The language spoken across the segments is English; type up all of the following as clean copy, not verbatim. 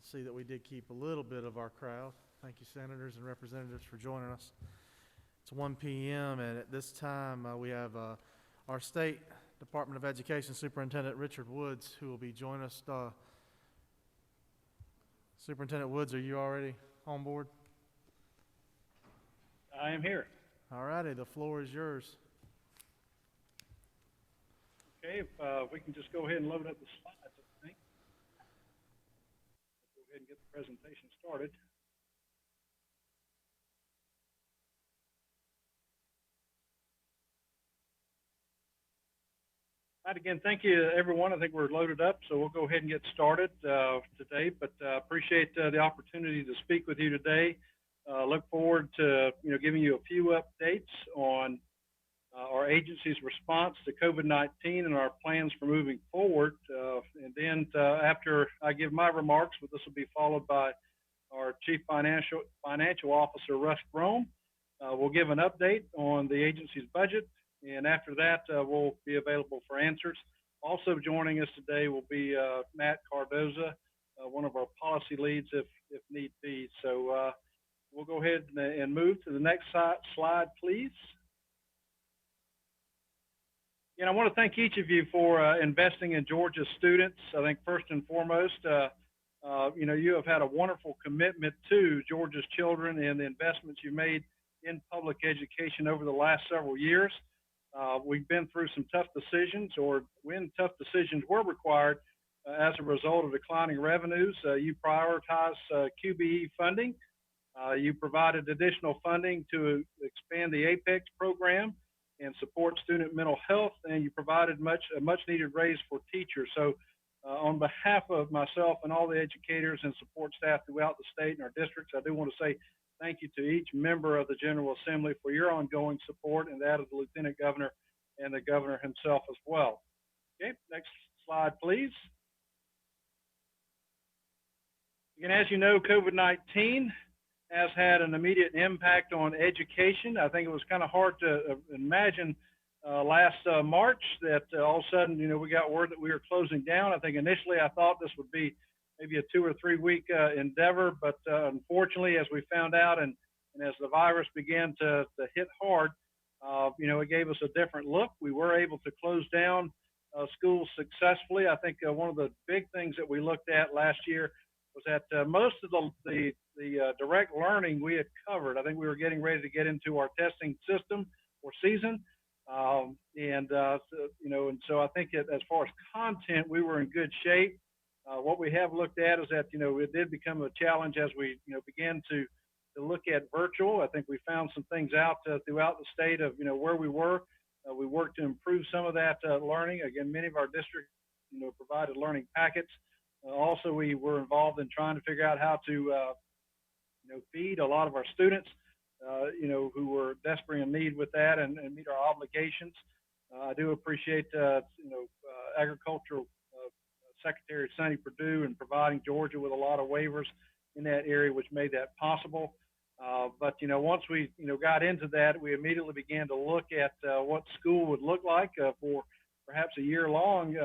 See that we did keep a little bit of our crowd. Thank you, senators and representatives, for joining us. It's 1 p.m. and at this time we have our State Department of Education Superintendent Richard Woods, who will be joining us. Superintendent Woods, are you already on board? I am here. All righty, the floor is yours. Okay, if we can just go ahead and load up the slides, I think. Let's go ahead and get the presentation started. All right, again, thank you, everyone. I think we're loaded up, so we'll go ahead and get started today. But appreciate the opportunity to speak with you today. Look forward to giving you a few updates on our agency's response to COVID-19 and our plans for moving forward. And then after I give my remarks, this will be followed by our Chief Financial Officer, Russ Brome. We'll give an update on the agency's budget. And after that, we'll be available for answers. Also joining us today will be Matt Cardoza, one of our policy leads if need be. So we'll go ahead and move to the next slide, please. And I want to thank each of you for investing in Georgia's students. I think first and foremost, you have had a wonderful commitment to Georgia's children and the investments you made in public education over the last several years. We've been through some tough decisions, or when tough decisions were required as a result of declining revenues. You prioritized QBE funding. You provided additional funding to expand the APEX program and support student mental health, and you provided a much needed raise for teachers. So on behalf of myself and all the educators and support staff throughout the state and our districts, I do want to say thank you to each member of the General Assembly for your ongoing support, and that of the Lieutenant Governor and the Governor himself as well. Okay, next slide, please. Again, as you know, COVID-19 has had an immediate impact on education. I think it was kind of hard to imagine last March that all of a sudden, we got word that we were closing down. I think initially I thought this would be maybe a 2 or 3 week endeavor, but unfortunately, as we found out and as the virus began to hit hard, it gave us a different look. We were able to close down schools successfully. I think one of the big things that we looked at last year was that most of the direct learning we had covered. I think we were getting ready to get into our testing system or season. And so I think as far as content, we were in good shape. What we have looked at is that, it did become a challenge as we, began to look at virtual. I think we found some things out throughout the state of, where we were. We worked to improve some of that learning. Again, many of our districts, provided learning packets. Also, we were involved in trying to figure out how to, feed a lot of our students, who were desperately in need with that and meet our obligations. I do appreciate, Agricultural Secretary Sonny Perdue and providing Georgia with a lot of waivers in that area, which made that possible. But once we, got into that, we immediately began to look at what school would look like for perhaps a year-long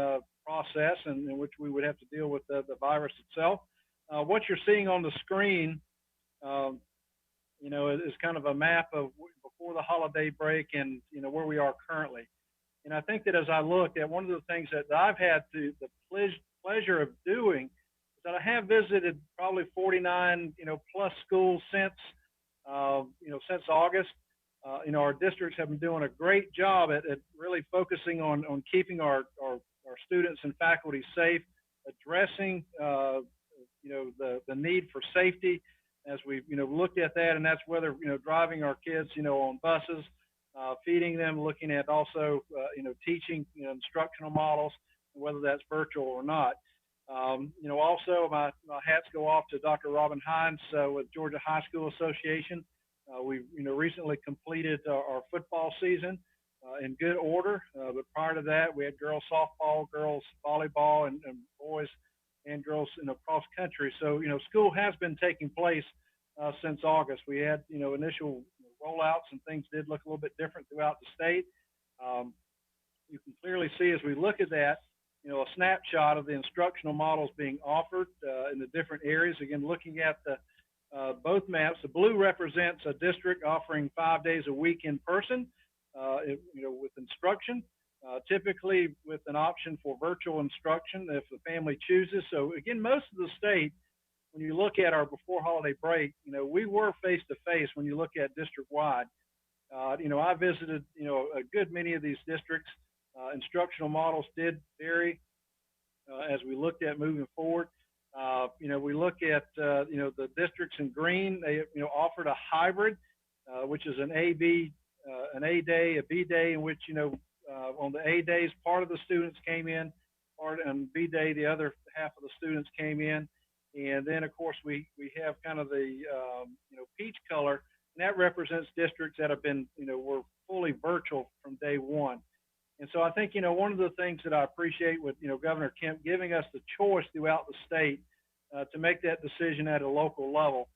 process in which we would have to deal with the virus itself. What you're seeing on the screen, is kind of a map of before the holiday break and, where we are currently. And I think that as I looked at one of the things that I've had the pleasure of doing is that I have visited probably 49, plus schools since August. Our districts have been doing a great job at really focusing on keeping our students and faculty safe, addressing, the need for safety as we've, looked at that. And that's whether, driving our kids, on buses, feeding them, looking at also, teaching, instructional models, whether that's virtual or not. Also my hats go off to Dr. Robin Hines with Georgia High School Association. We've, recently completed our football season in good order. But prior to that, we had girls softball, girls volleyball, and boys and girls, cross country. So, school has been taking place since August. We had, initial rollouts and things did look a little bit different throughout the state. You can clearly see as we look at that, a snapshot of the instructional models being offered in the different areas. Again, looking at the both maps, the blue represents a district offering 5 days a week in person, with instruction, typically with an option for virtual instruction if the family chooses. So again, most of the state, when you look at our before holiday break, we were face to face when you look at district wide. I visited, a good many of these districts. Instructional models did vary as we looked at moving forward. We look at, the districts in green, they, offered a hybrid, which is an an A day, a B day, in which, on the A days, part of the students came in, on B day, the other half of the students came in. And then, of course, we have kind of the, peach color, and that represents districts that have been, were fully virtual from day one. And so I think, one of the things that I appreciate with, Governor Kemp giving us the choice throughout the state to make that decision at a local level.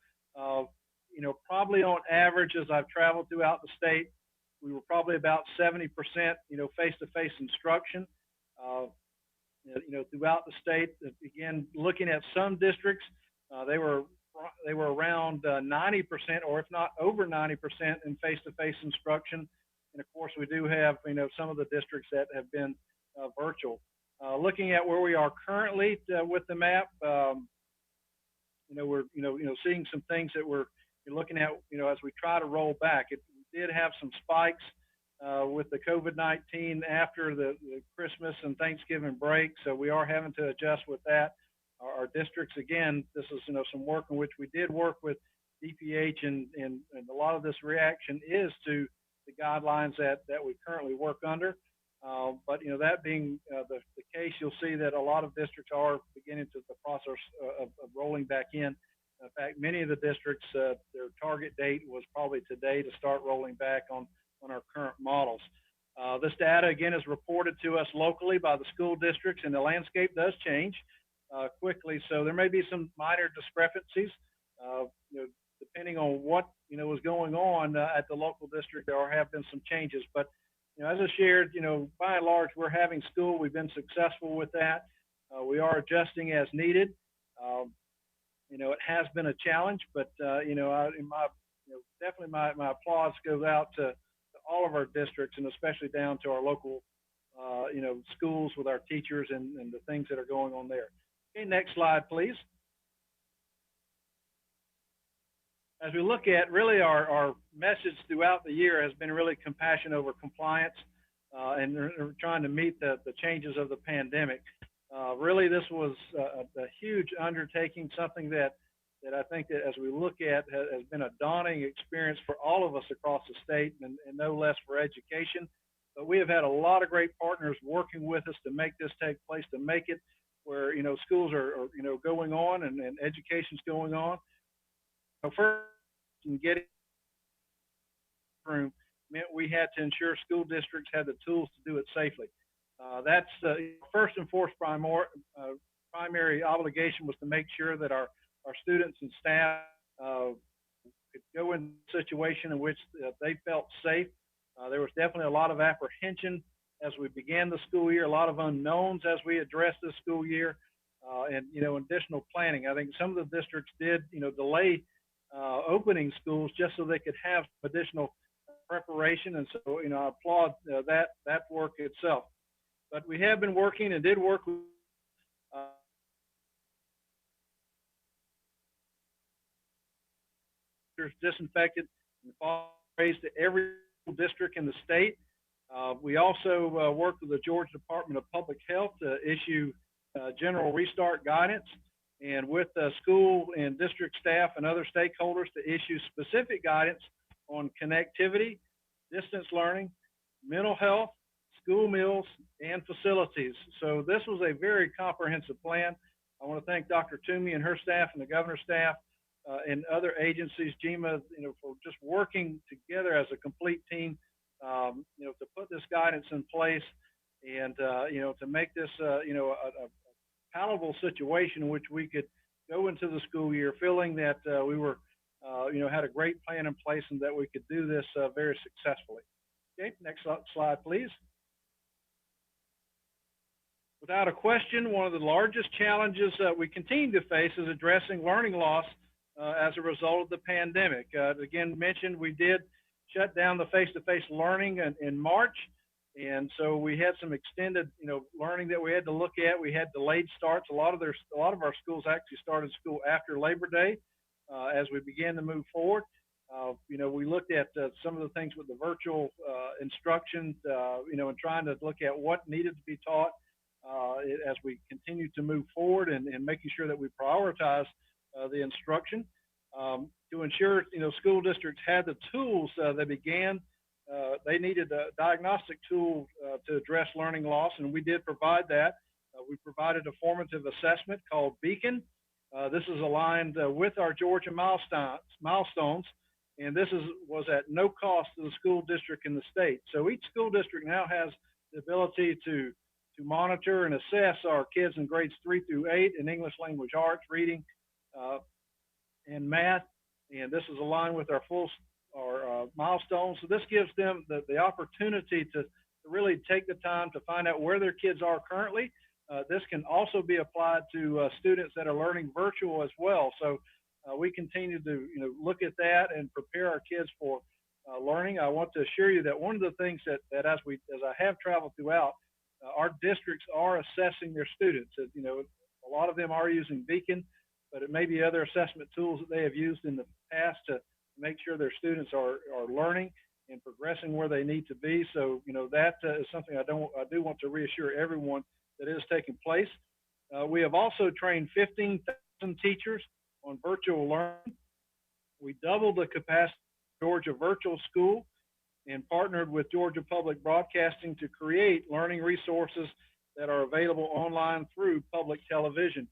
Probably on average, as I've traveled throughout the state, we were probably about 70%, face-to-face instruction, throughout the state. Again, looking at some districts, they were around 90%, or if not over 90% in face-to-face instruction. And of course, we do have, some of the districts that have been virtual. Looking at where we are currently with the map, we're, seeing some things that we're looking at, as we try to roll back. We did have some spikes with the COVID-19 after the Christmas and Thanksgiving break, so we are having to adjust with that. Our districts, again, this is, some work in which we did work with DPH, and a lot of this reaction is to the guidelines that we currently work under. But that being the case, you'll see that a lot of districts are beginning to the process of rolling back in. In fact, many of the districts, their target date was probably today to start rolling back on our current models. This data, again, is reported to us locally by the school districts, and the landscape does change quickly. So there may be some minor discrepancies, depending on what, was going on at the local district. There have been some changes, but as I shared, by and large, we're having school. We've been successful with that. We are adjusting as needed. It has been a challenge, but definitely my applause goes out to all of our districts, and especially down to our local, schools with our teachers and the things that are going on there. Okay, next slide, please. As we look at really our message throughout the year has been really compassion over compliance, and we're trying to meet the changes of the pandemic. Really, this was a huge undertaking, something that I think that as we look at has been a daunting experience for all of us across the state, and no less for education. But we have had a lot of great partners working with us to make this take place, to make it where, schools are going on and education's going on. First, getting room meant we had to ensure school districts had the tools to do it safely. That's first and foremost primary obligation was to make sure that our students and staff could go in a situation in which they felt safe. There was definitely a lot of apprehension as we began the school year, a lot of unknowns as we addressed the school year, and additional planning. I think some of the districts did delay opening schools just so they could have additional preparation, and so I applaud that work itself. But we have been working and did work with disinfected and sprays to every district in the state. We also worked with the Georgia Department of Public Health to issue general restart guidance, and with school and district staff and other stakeholders to issue specific guidance on connectivity, distance learning, mental health, school meals, and facilities. So this was a very comprehensive plan. I want to thank Dr. Toomey and her staff and the governor's staff and other agencies, GEMA, for just working together as a complete team, to put this guidance in place and, to make this, a palatable situation in which we could go into the school year feeling that we were, had a great plan in place and that we could do this very successfully. Okay, next slide, please. Without a question, one of the largest challenges we continue to face is addressing learning loss as a result of the pandemic. Again, mentioned we did shut down the face-to-face learning in March, and so we had some extended, learning that we had to look at. We had delayed starts. A lot of our schools actually started school after Labor Day as we began to move forward. We looked at some of the things with the virtual instruction, and trying to look at what needed to be taught as we continue to move forward, and making sure that we prioritize the instruction to ensure school districts had the tools. They needed a diagnostic tool to address learning loss, and we did provide that. We provided a formative assessment called Beacon. This is aligned with our Georgia milestones, and was at no cost to the school district in the state. So each school district now has the ability to monitor and assess our kids in grades 3 through 8 in English language arts, reading, and math. And this is aligned with our milestones. So this gives them the opportunity to really take the time to find out where their kids are currently. This can also be applied to students that are learning virtual as well. So we continue to look at that and prepare our kids for learning. I want to assure you that one of the things that as I have traveled throughout, our districts are assessing their students. A lot of them are using Beacon, but it may be other assessment tools that they have used in the past to make sure their students are learning and progressing where they need to be. So, that is something I do want to reassure everyone that is taking place. We have also trained 15,000 teachers on virtual learning. We doubled the capacity of Georgia Virtual School and partnered with Georgia Public Broadcasting to create learning resources that are available online through public television.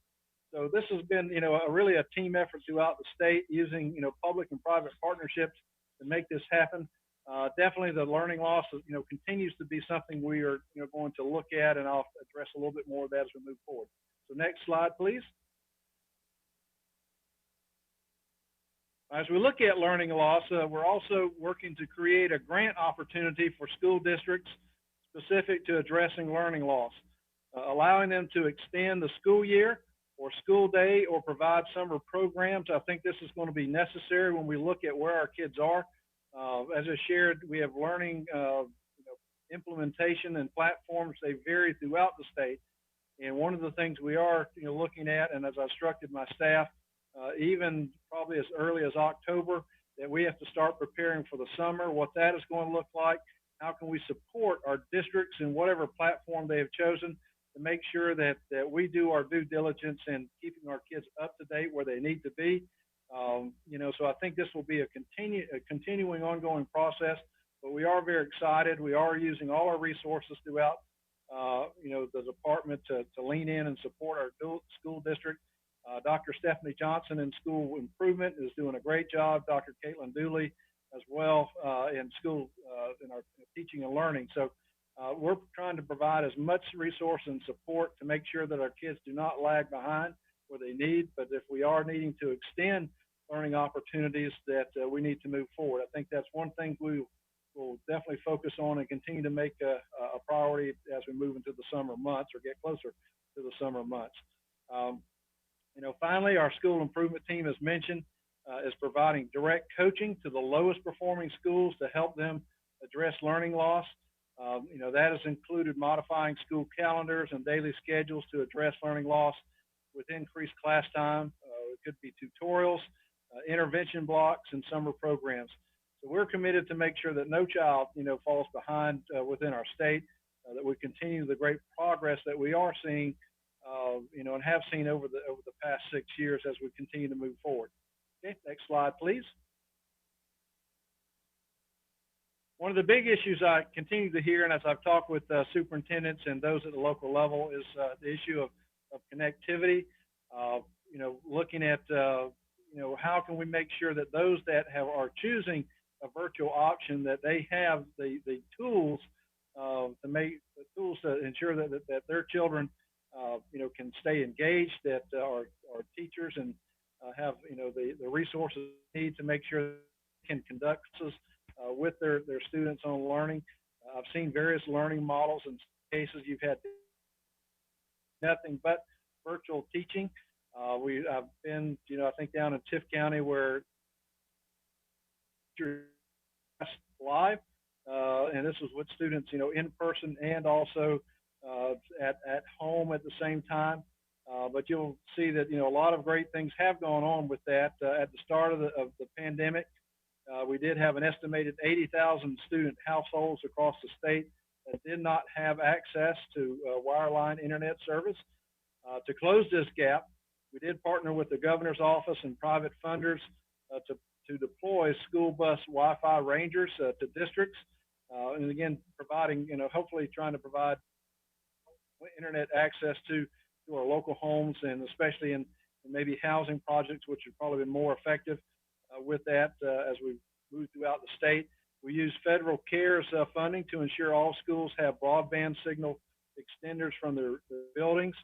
So this has been, really a team effort throughout the state, using, public and private partnerships to make this happen. Definitely the learning loss, continues to be something we are, going to look at, and I'll address a little bit more of that as we move forward. So next slide, please. As we look at learning loss, we're also working to create a grant opportunity for school districts specific to addressing learning loss, allowing them to extend the school year or school day or provide summer programs. I think this is going to be necessary when we look at where our kids are. As I shared, we have learning implementation and platforms. They vary throughout the state. And one of the things we are looking at, and as I instructed my staff, even probably as early as October, that we have to start preparing for the summer, what that is going to look like. How can we support our districts in whatever platform they have chosen to make sure that we do our due diligence in keeping our kids up to date where they need to be. So I think this will be a continuing ongoing process, but we are very excited. We are using all our resources throughout, the department to lean in and support our school district. Dr. Stephanie Johnson in school improvement is doing a great job. Dr. Caitlin Dooley as well in school, in our teaching and learning. So we're trying to provide as much resource and support to make sure that our kids do not lag behind where they need, but if we are needing to extend learning opportunities, that we need to move forward. I think that's one thing we will definitely focus on and continue to make a priority as we move into the summer months or get closer to the summer months. Finally, our school improvement team, as mentioned, is providing direct coaching to the lowest performing schools to help them address learning loss. That has included modifying school calendars and daily schedules to address learning loss with increased class time. It could be tutorials, intervention blocks, and summer programs. So we're committed to make sure that no child, falls behind within our state, that we continue the great progress that we are seeing, and have seen over the past 6 years as we continue to move forward. Okay, next slide, please. One of the big issues I continue to hear, and as I've talked with superintendents and those at the local level, is the issue of connectivity. Looking at how can we make sure that those that are choosing a virtual option, that they have the tools to ensure that their children can stay engaged, that our teachers and have the resources they need to make sure they can conduct with their students on learning. I've seen various learning models. In cases, you've had nothing but virtual teaching. I've been, I think down in Tift County where teachers live, and this was with students, in person and also at home at the same time. But you'll see that a lot of great things have gone on with that. At the start of the pandemic, we did have an estimated 80,000 student households across the state that did not have access to wireline internet service. To close this gap, we did partner with the governor's office and private funders to deploy school bus Wi-Fi rangers to districts, and again, providing, hopefully trying to provide internet access to our local homes, and especially in maybe housing projects, which have probably been more effective with that as we move throughout the state. We use federal CARES funding to ensure all schools have broadband signal extenders from their buildings,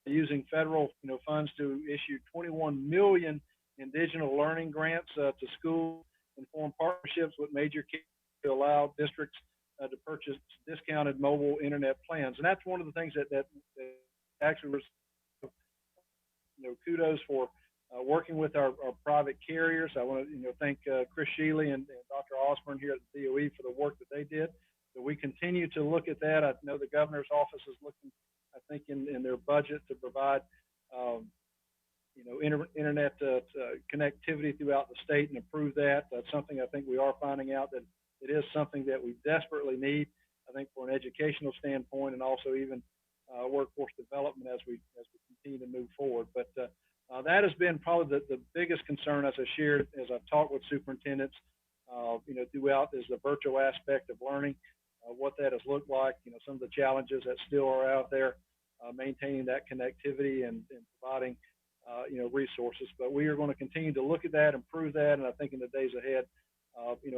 using federal funds to issue 21 million in digital learning grants to schools and form partnerships with major carriers to allow districts to purchase discounted mobile internet plans. And that's one of the things that actually was, kudos for working with our private carriers. I want to thank Chris Shealy and Dr. Osborne here at the DOE for the work that they did. So we continue to look at that. I know the governor's office is looking, I think, in their budget to provide internet connectivity throughout the state and improve that. That's something I think we are finding out that it is something that we desperately need, I think, for an educational standpoint, and also even workforce development as we continue to move forward. But that has been probably the biggest concern, as I shared, as I've talked with superintendents, throughout, is the virtual aspect of learning, what that has looked like, some of the challenges that still are out there, maintaining that connectivity and providing, resources. But we are going to continue to look at that, improve that, and I think in the days ahead,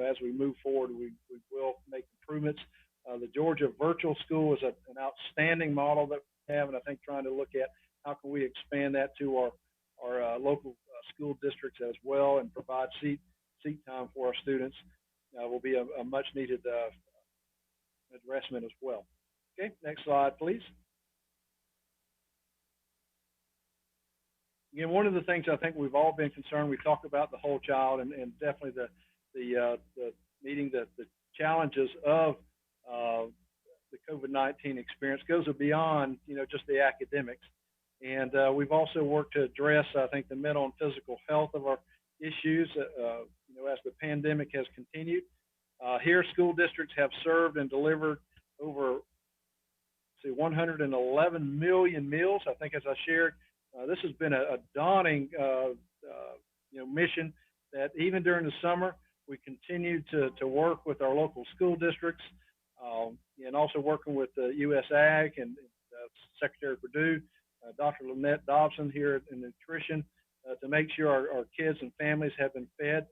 as we move forward, we will make improvements. The Georgia Virtual School is an outstanding model that we have, and I think trying to look at how can we expand that to our local school districts as well, and provide seat time for our students will be a much needed addressment as well. Okay, next slide, please. Again, one of the things I think we've all been concerned, we talked about the whole child, and definitely the meeting the challenges of the COVID-19 experience goes beyond just the academics, and we've also worked to address, I think, the mental and physical health of our issues as the pandemic has continued. Here, school districts have served and delivered over 111 million meals. I think, as I shared, this has been a daunting mission that even during the summer we continue to work with our local school districts, and also working with US Ag and Secretary Perdue, Dr. Lynette Dobson here in nutrition, to make sure our kids and families have been fed.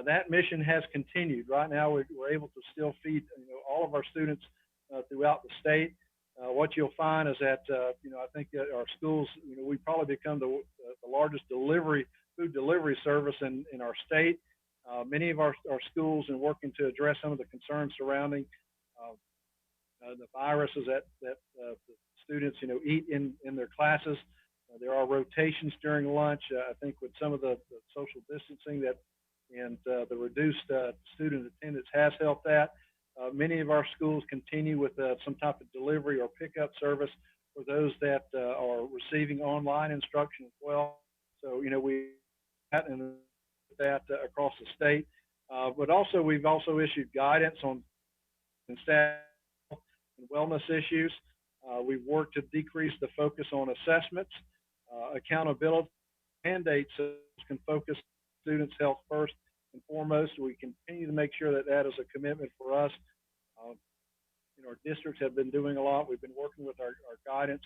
That mission has continued. Right now, we're able to still feed all of our students throughout the state. What you'll find is that I think that our schools, we probably become the largest food delivery service in our state. Many of our schools, in working to address some of the concerns surrounding the viruses that the students eat in their classes. There are rotations during lunch. I think with some of the social distancing and the reduced student attendance has helped that. Many of our schools continue with some type of delivery or pickup service for those that are receiving online instruction as well. So we and that across the state, but also we've also issued guidance on staff and wellness issues. We've worked to decrease the focus on assessments, accountability, mandates can focus students' health first and foremost. We continue to make sure that that is a commitment for us. Our districts have been doing a lot. We've been working with our guidance,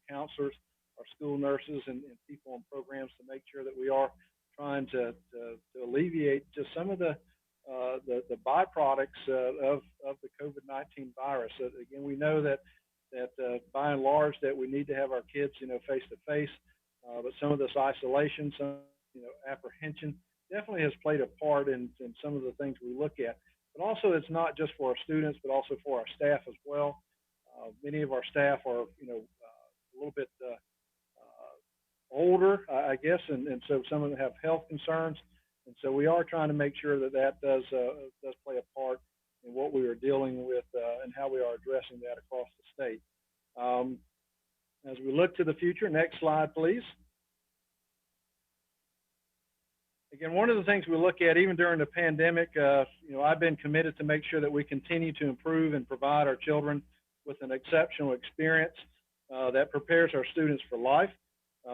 counselors, our school nurses, and people in programs to make sure that we are trying to alleviate just some of the byproducts of the COVID-19 virus. So again, we know that by and large that we need to have our kids, face to face, but some of this isolation, some apprehension definitely has played a part in some of the things we look at. But also, it's not just for our students, but also for our staff as well. Many of our staff are, a little bit older, I guess, and so some of them have health concerns, and so we are trying to make sure that that does play a part in what we are dealing with and how we are addressing that across the state. As we look to the future, next slide, please. Again, one of the things we look at even during the pandemic, I've been committed to make sure that we continue to improve and provide our children with an exceptional experience that prepares our students for life.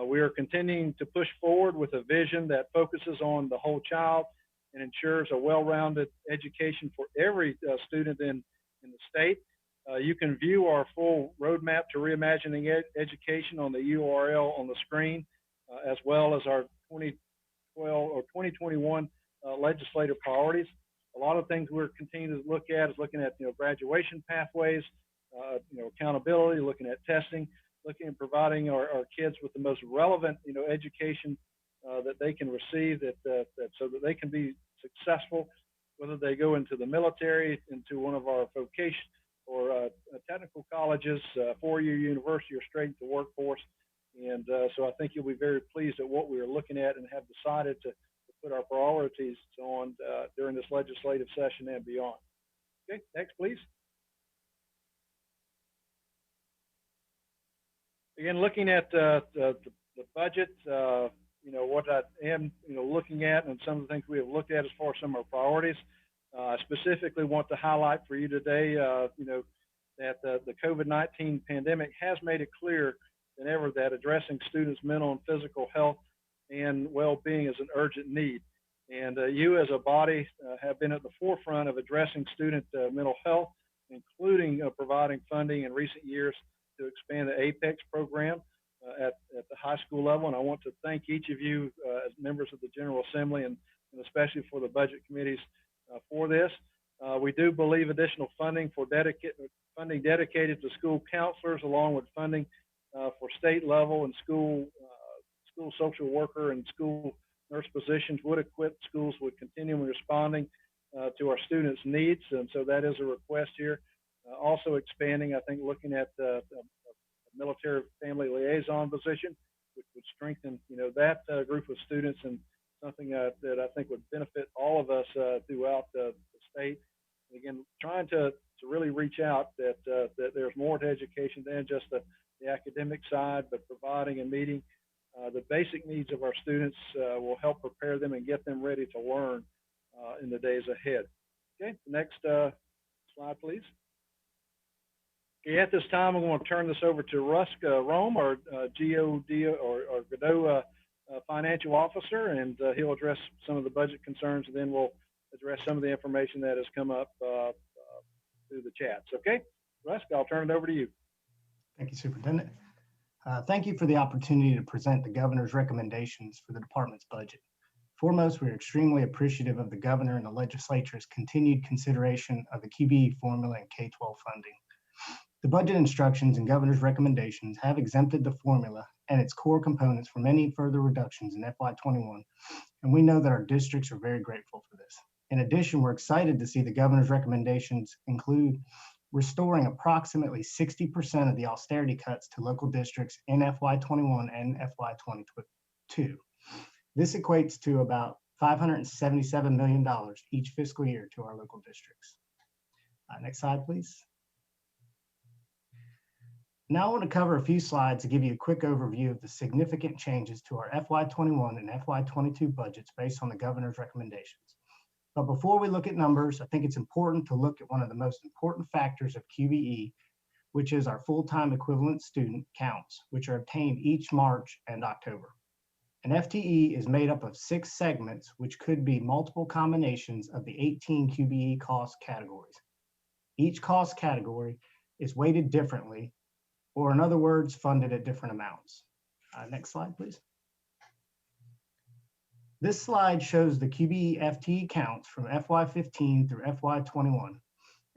We are continuing to push forward with a vision that focuses on the whole child and ensures a well-rounded education for every student in the state. You can view our full roadmap to reimagining education on the URL on the screen, as well as our 2021 legislative priorities. A lot of things we're continuing to look at is looking at graduation pathways, accountability, looking at testing, looking at providing our kids with the most relevant education that they can receive, so that they can be successful, whether they go into the military, into one of our vocation or technical colleges, four-year university, or straight into the workforce. And so I think you'll be very pleased at what we are looking at and have decided to put our priorities on during this legislative session and beyond. Okay, next, please. Again, looking at the budget, what I am looking at, and some of the things we have looked at as far as some of our priorities. I specifically want to highlight for you today, that the COVID-19 pandemic has made it clear than ever that addressing students' mental and physical health and well-being is an urgent need. And you as a body have been at the forefront of addressing student mental health, including providing funding in recent years to expand the APEX program at the high school level. And I want to thank each of you as members of the General Assembly and especially for the budget committees for this. We do believe additional funding dedicated to school counselors, along with funding for state level and school social worker and school nurse positions, would equip schools with continuing responding to our students' needs. And so that is a request here. Also expanding, I think, looking at the military family liaison position, which would strengthen, that group of students, and something that I think would benefit all of us throughout the state. And again, trying to really reach out that there's more to education than just the academic side, but providing and meeting the basic needs of our students will help prepare them and get them ready to learn in the days ahead. Okay, next slide, please. Okay, at this time, I'm going to turn this over to Rusk Rome, our Godot Financial Officer, and he'll address some of the budget concerns, and then we'll address some of the information that has come up through the chats. Okay, Rusk, I'll turn it over to you. Thank you, Superintendent. Thank you for the opportunity to present the governor's recommendations for the department's budget. Foremost, we're extremely appreciative of the governor and the legislature's continued consideration of the QBE formula and K-12 funding. The budget instructions and governor's recommendations have exempted the formula and its core components from any further reductions in FY21, and we know that our districts are very grateful for this. In addition, we're excited to see the governor's recommendations include restoring approximately 60% of the austerity cuts to local districts in FY21 and FY22. This equates to about $577 million each fiscal year to our local districts. Next slide, please. Now I want to cover a few slides to give you a quick overview of the significant changes to our FY21 and FY22 budgets based on the governor's recommendations. But before we look at numbers, I think it's important to look at one of the most important factors of QBE, which is our full-time equivalent student counts, which are obtained each March and October. An FTE is made up of 6 segments, which could be multiple combinations of the 18 QBE cost categories. Each cost category is weighted differently, or in other words, funded at different amounts. Next slide, please. This slide shows the QBE FTE counts from FY15 through FY21.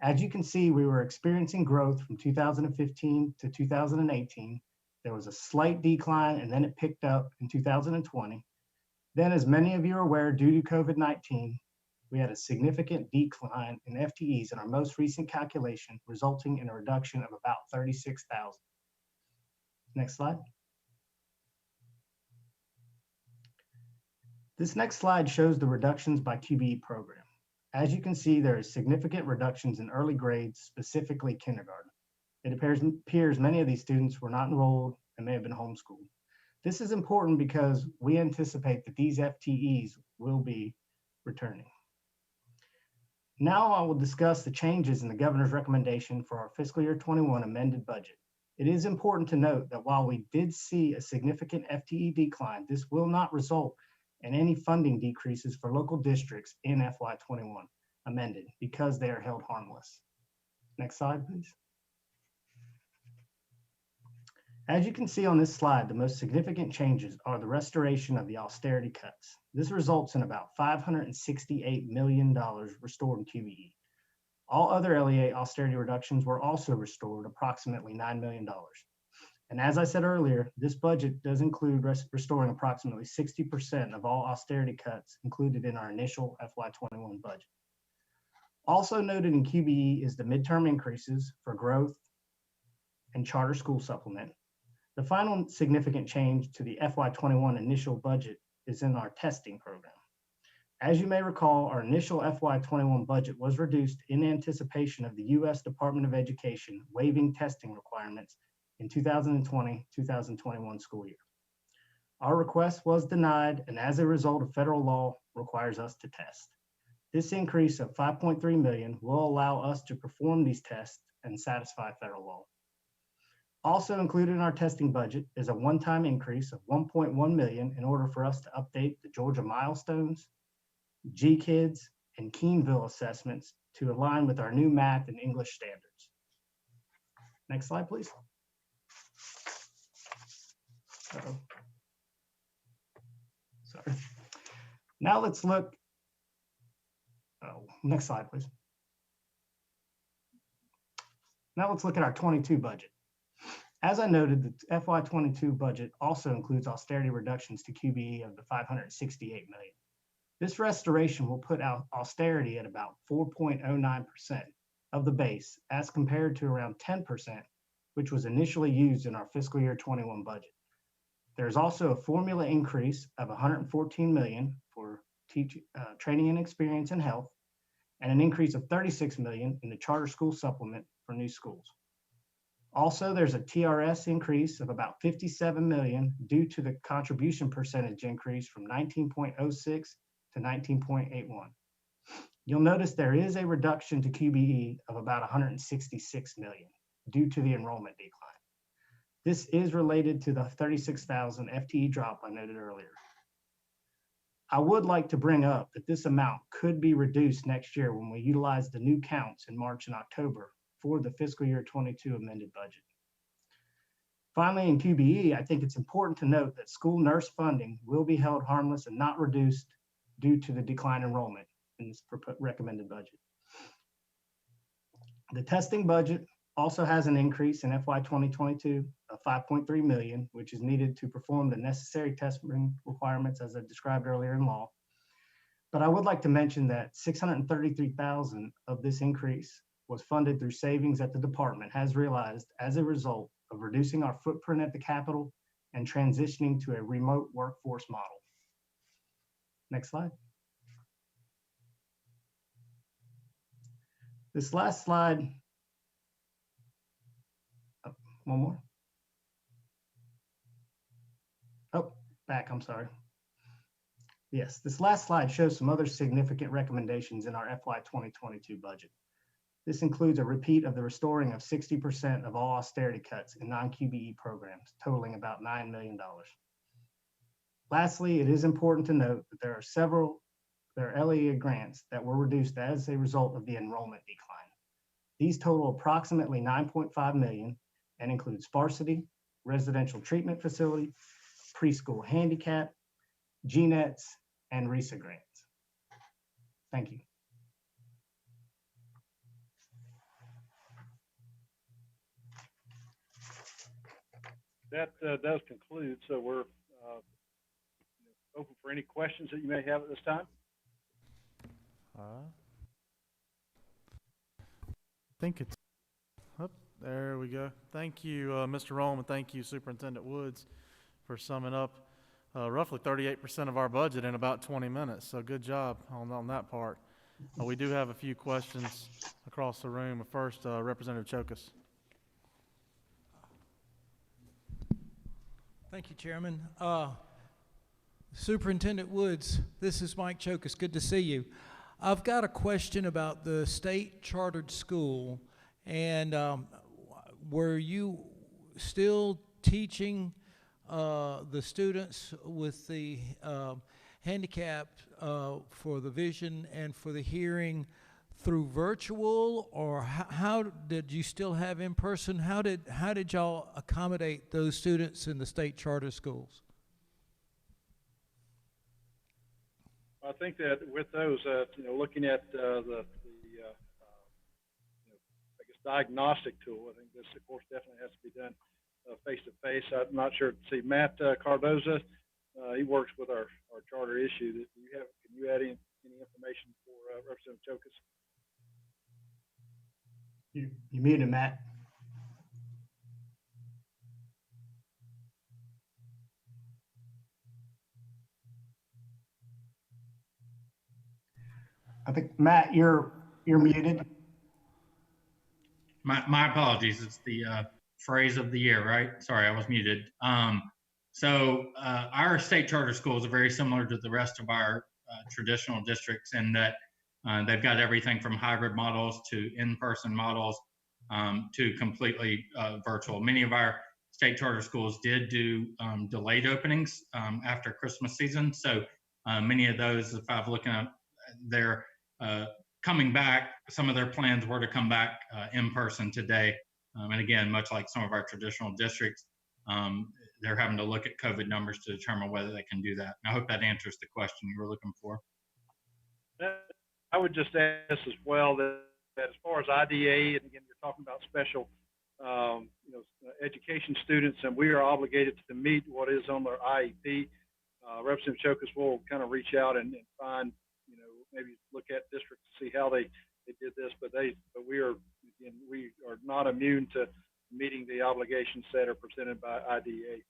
As you can see, we were experiencing growth from 2015 to 2018. There was a slight decline, and then it picked up in 2020. Then, as many of you are aware, due to COVID-19, we had a significant decline in FTEs in our most recent calculation, resulting in a reduction of about 36,000. Next slide. This next slide shows the reductions by QBE program. As you can see, there is significant reductions in early grades, specifically kindergarten. It appears many of these students were not enrolled and may have been homeschooled. This is important because we anticipate that these FTEs will be returning. Now I will discuss the changes in the governor's recommendation for our fiscal year 21 amended budget. It is important to note that while we did see a significant FTE decline, this will not result in any funding decreases for local districts in FY21 amended because they are held harmless. Next slide, please. As you can see on this slide, the most significant changes are the restoration of the austerity cuts. This results in about $568 million restored in QBE. All other LEA austerity reductions were also restored, approximately $9 million. And as I said earlier, this budget does include restoring approximately 60% of all austerity cuts included in our initial FY21 budget. Also noted in QBE is the midterm increases for growth and charter school supplement. The final significant change to the FY21 initial budget is in our testing program. As you may recall, our initial FY21 budget was reduced in anticipation of the U.S. Department of Education waiving testing requirements in 2020-2021 school year. Our request was denied, and as a result of federal law requires us to test. This increase of $5.3 million will allow us to perform these tests and satisfy federal law. Also included in our testing budget is a one-time increase of $1.1 million in order for us to update the Georgia milestones, GKIDS, and Keenville assessments to align with our new math and English standards. Next slide, please. Sorry. Now let's look. Next slide, please. Now let's look at our 22 budget. As I noted, the FY22 budget also includes austerity reductions to QBE of the $568 million. This restoration will put out austerity at about 4.09% of the base as compared to around 10%, which was initially used in our fiscal year 21 budget. There's also a formula increase of $114 million for training and experience in health, and an increase of $36 million in the charter school supplement for new schools. Also, there's a TRS increase of about $57 million due to the contribution percentage increase from 19.06 to 19.81. You'll notice there is a reduction to QBE of about $166 million due to the enrollment decline. This is related to the 36,000 FTE drop I noted earlier. I would like to bring up that this amount could be reduced next year when we utilize the new counts in March and October for the fiscal year 22 amended budget. Finally, in QBE, I think it's important to note that school nurse funding will be held harmless and not reduced due to the decline in enrollment in this recommended budget. The testing budget also has an increase in FY 2022 of $5.3 million, which is needed to perform the necessary testing requirements as I described earlier in law. But I would like to mention that $633,000 of this increase was funded through savings that the department has realized as a result of reducing our footprint at the Capitol and transitioning to a remote workforce model. Next slide. This last slide, one more. Oh, back, I'm sorry. Yes, this last slide shows some other significant recommendations in our FY 2022 budget. This includes a repeat of the restoring of 60% of all austerity cuts in non-QBE programs, totaling about $9 million. Lastly, it is important to note that there are LEA grants that were reduced as a result of the enrollment decline. These total approximately $9.5 million and include sparsity, residential treatment facility, preschool handicap, GNETs, and RESA grants. Thank you. That does conclude. So we're open for any questions that you may have at this time. I think it's, oh, There we go. Thank you, Mr. Rome, and thank you, Superintendent Woods, for summing up roughly 38% of our budget in about 20 minutes. So good job on that part. We do have a few questions across the room. First, Representative Chokas. Thank you, Chairman. Superintendent Woods, this is Mike Chokas. Good to see you. I've got a question about the state chartered school, and were you still teaching the students with the handicap for the vision and for the hearing through virtual, or how did you still have in person? How did y'all accommodate those students in the state charter schools? I think that with those, looking at the I guess diagnostic tool, I think this, of course, definitely has to be done face to face. I'm not sure. See, Matt Cardoza, he works with our charter issue. That can you add any information for Representative Chokas? You muted, Matt. I think, Matt, you're muted. My apologies. It's the phrase of the year, right? Sorry, I was muted. Our state charter schools are very similar to the rest of our traditional districts in that they've got everything from hybrid models to in-person models to completely virtual. Many of our state charter schools did do delayed openings after Christmas season. So many of those, if I've looked at, they're coming back. Some of their plans were to come back in person today. And again, much like some of our traditional districts, they're having to look at COVID numbers to determine whether they can do that. And I hope that answers the question you were looking for. I would just add this as well, that as far as IDA, and again, you're talking about special education students, and we are obligated to meet what is on their IEP. Representative Chokas will kind of reach out and find, maybe look at districts to see how they did this, but we are not immune to meeting the obligations that are presented by IDA.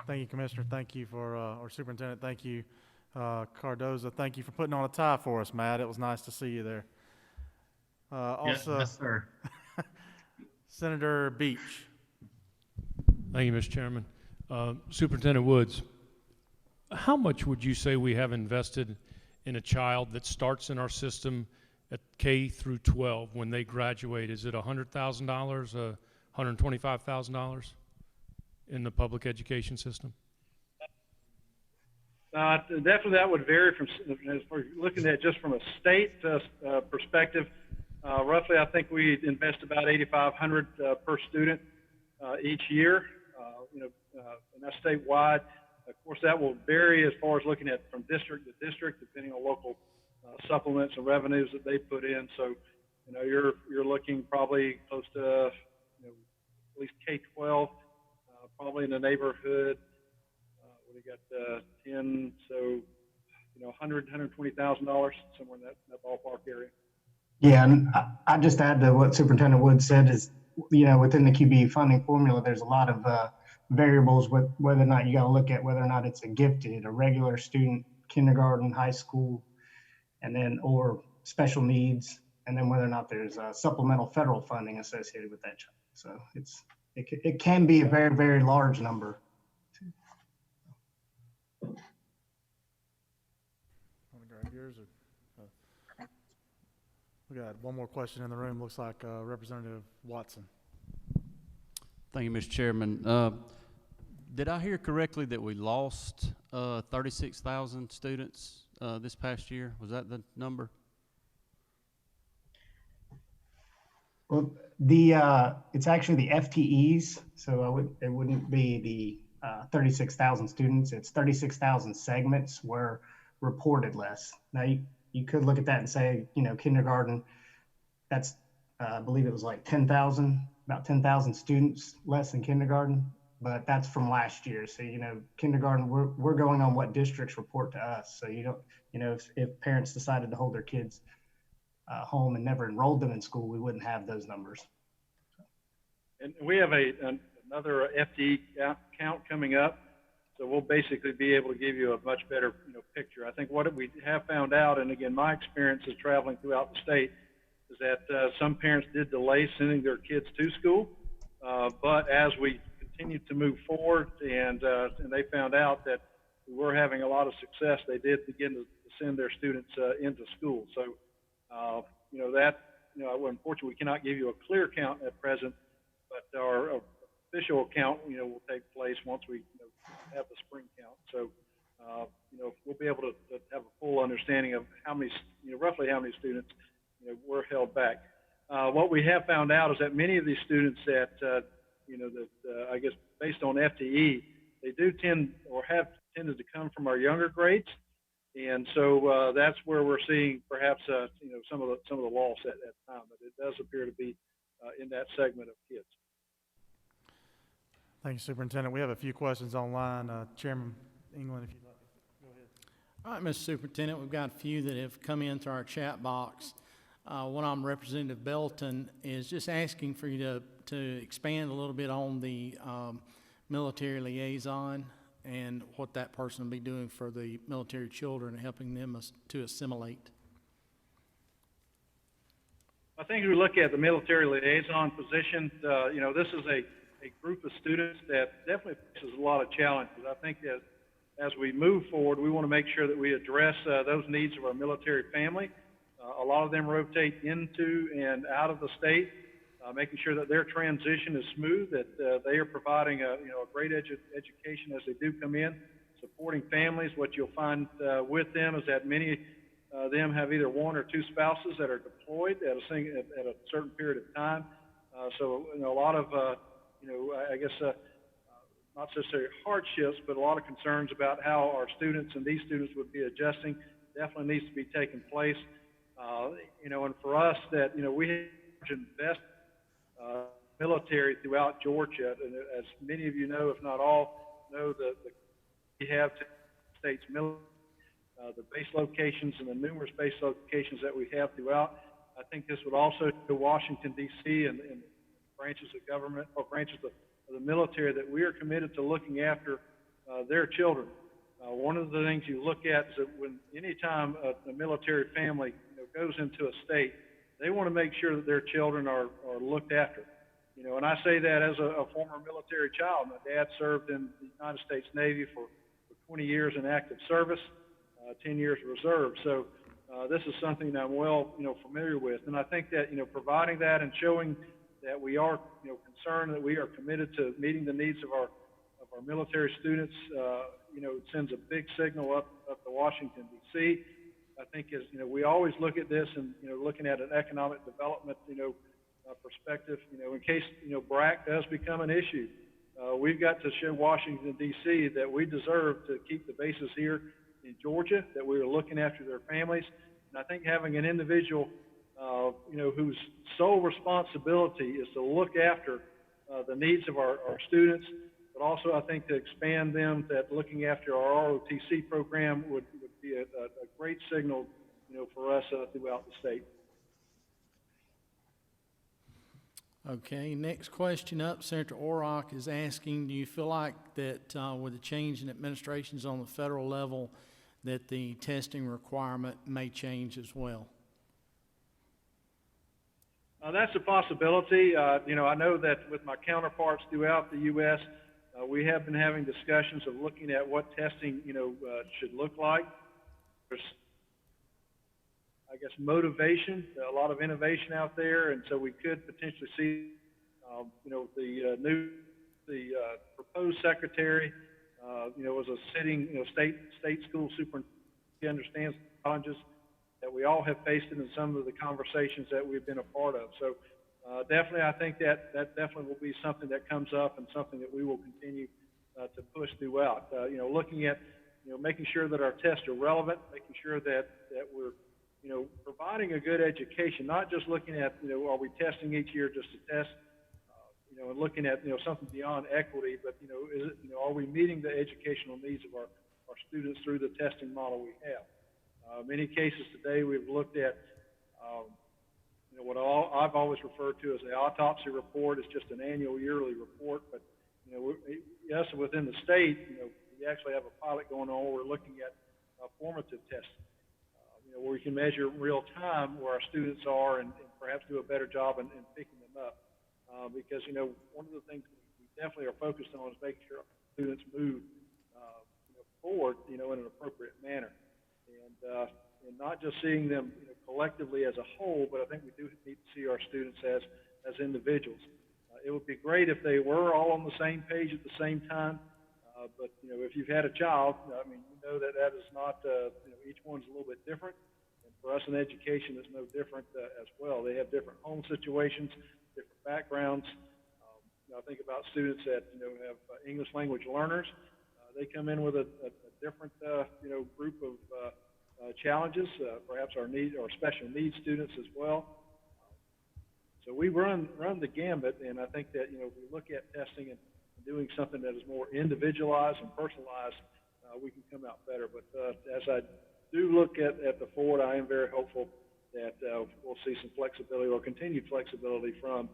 Thank you, Commissioner. Thank you for, or Superintendent, thank you, Cardoza. Thank you for putting on a tie for us, Matt. It was nice to see you there. Also, Yes, sir. Senator Beach. Thank you, Mr. Chairman. Superintendent Woods, how much would you say we have invested in a child that starts in our system at K through 12 when they graduate? Is it $100,000, $125,000 in the public education system? Definitely that would vary from, as far as looking at just from a state perspective. Roughly, I think we invest about $8,500 per student each year, and that's statewide. Of course, that will vary as far as looking at from district to district, depending on local supplements and revenues that they put in. So, you're looking probably close to at least K-12, probably in the neighborhood. We got 10, so $120,000 somewhere in that ballpark area. Yeah, and I just add to what Superintendent Woods said is, within the QB funding formula, there's a lot of variables with whether or not you got to look at whether or not it's a gifted, a regular student, kindergarten, high school, and then or special needs, and then whether or not there's supplemental federal funding associated with that child. So it can be a very, very large number. We got one more question in the room. Looks like Representative Watson. Thank you, Mr. Chairman. Did I hear correctly that we lost 36,000 students this past year? Was that the number? Well, it's actually the FTEs, so it wouldn't be the 36,000 students. It's 36,000 segments were reported less. Now you could look at that and say, kindergarten, that's I believe it was like 10,000, about 10,000 students less in kindergarten, but that's from last year. So, kindergarten, we're going on what districts report to us. So if parents decided to hold their kids home and never enrolled them in school, we wouldn't have those numbers. And we have another FTE count coming up, so we'll basically be able to give you a much better picture. I think what we have found out, and again, my experience is traveling throughout the state, is that some parents did delay sending their kids to school, but as we continued to move forward and they found out that we were having a lot of success, they did begin to send their students into school. So, unfortunately, we cannot give you a clear count at present, but our official count, will take place once we have the spring count. So, we'll be able to have a full understanding of how many, roughly how many students, were held back. What we have found out is that many of these students that, I guess based on FTE, they do tend or have tended to come from our younger grades. And so that's where we're seeing perhaps, some of the loss at that time, but it does appear to be in that segment of kids. Thank you, Superintendent. We have a few questions online. Chairman England, if you'd like to go ahead. All right, Mr. Superintendent, we've got a few that have come into our chat box. One of them, Representative Belton, is just asking for you to expand a little bit on the military liaison and what that person will be doing for the military children and helping them to assimilate. I think if we look at the military liaison position, this is a group of students that definitely faces a lot of challenges. I think that as we move forward, we want to make sure that we address those needs of our military family. A lot of them rotate into and out of the state, making sure that their transition is smooth, that they are providing a great education as they do come in, supporting families. What you'll find with them is that many of them have either one or two spouses that are deployed at a certain period of time. So a lot of I guess not necessarily hardships, but a lot of concerns about how our students and these students would be adjusting definitely needs to be taking place. And for us that, we have to invest military throughout Georgia. And as many of you know, if not all, know that we have states military, the base locations and the numerous base locations that we have throughout. I think this would also to Washington, D.C. and branches of government or branches of the military that we are committed to looking after their children. One of the things you look at is that when anytime a military family goes into a state, they want to make sure that their children are looked after. And I say that as a former military child. My dad served in the United States Navy for 20 years in active service, 10 years reserve. So this is something that I'm well, familiar with. And I think that, providing that and showing that we are, concerned, that we are committed to meeting the needs of our military students, it sends a big signal up to Washington, D.C. I think as, we always look at this and, looking at an economic development, perspective, in case, BRAC does become an issue, we've got to show Washington, D.C. that we deserve to keep the bases here in Georgia, that we are looking after their families. And I think having an individual, whose sole responsibility is to look after the needs of our students, but also I think to expand them, that looking after our ROTC program would be a great signal, for us throughout the state. Okay, next question up, Senator Orrock is asking, do you feel like that with the change in administrations on the federal level that the testing requirement may change as well? That's a possibility. I know that with my counterparts throughout the U.S., we have been having discussions of looking at what testing, should look like. There's, I guess, motivation, a lot of innovation out there, and so we could potentially see, the proposed secretary, was a sitting, state school superintendent. He understands the challenges that we all have faced in some of the conversations that we've been a part of. So definitely, I think that definitely will be something that comes up and something that we will continue to push throughout. Looking at, making sure that our tests are relevant, making sure that we're, providing a good education, not just looking at, are we testing each year just to test, and looking at, something beyond equity, but, is it, are we meeting the educational needs of our students through the testing model we have? Many cases today we've looked at You know, what I've always referred to as the autopsy report is just an annual yearly report, but, you know, yes, within the state, you know, we actually have a pilot going on where we're looking at formative testing, you know, where we can measure in real time where our students are and perhaps do a better job in picking them up. Because, you know, one of the things we definitely are focused on is making sure students move, you know, forward, you know, in an appropriate manner. And not just seeing them, you know, collectively as a whole, but I think we do need to see our students as individuals. It would be great if they were all on the same page at the same time. But, you know, if you've had a child, I mean, you know that that is not, you know, each one's a little bit different. And for us in education, it's no different as well. They have different home situations, different backgrounds. You know, I think about students that, you know, have English language learners. They come in with a different, you know, group of challenges, perhaps our special needs students as well. So we run the gambit, and I think that, you know, if we look at testing and doing something that is more individualized and personalized, we can come out better. But as I do look at the forward, I am very hopeful that we'll see some flexibility or continued flexibility from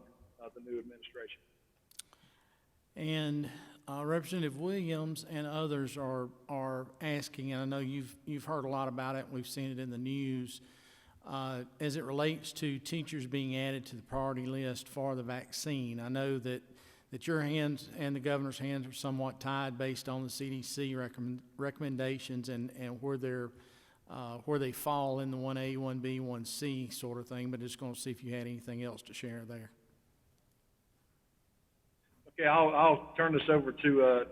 the new administration. And Representative Williams and others are asking, and I know you've heard a lot about it, we've seen it in the news, as it relates to teachers being added to the priority list for the vaccine. I know that your hands and the governor's hands are somewhat tied based on the CDC recommendations and where they fall in the 1A, 1B, 1C sort of thing, but just going to see if you had anything else to share there. Okay, I'll turn this over to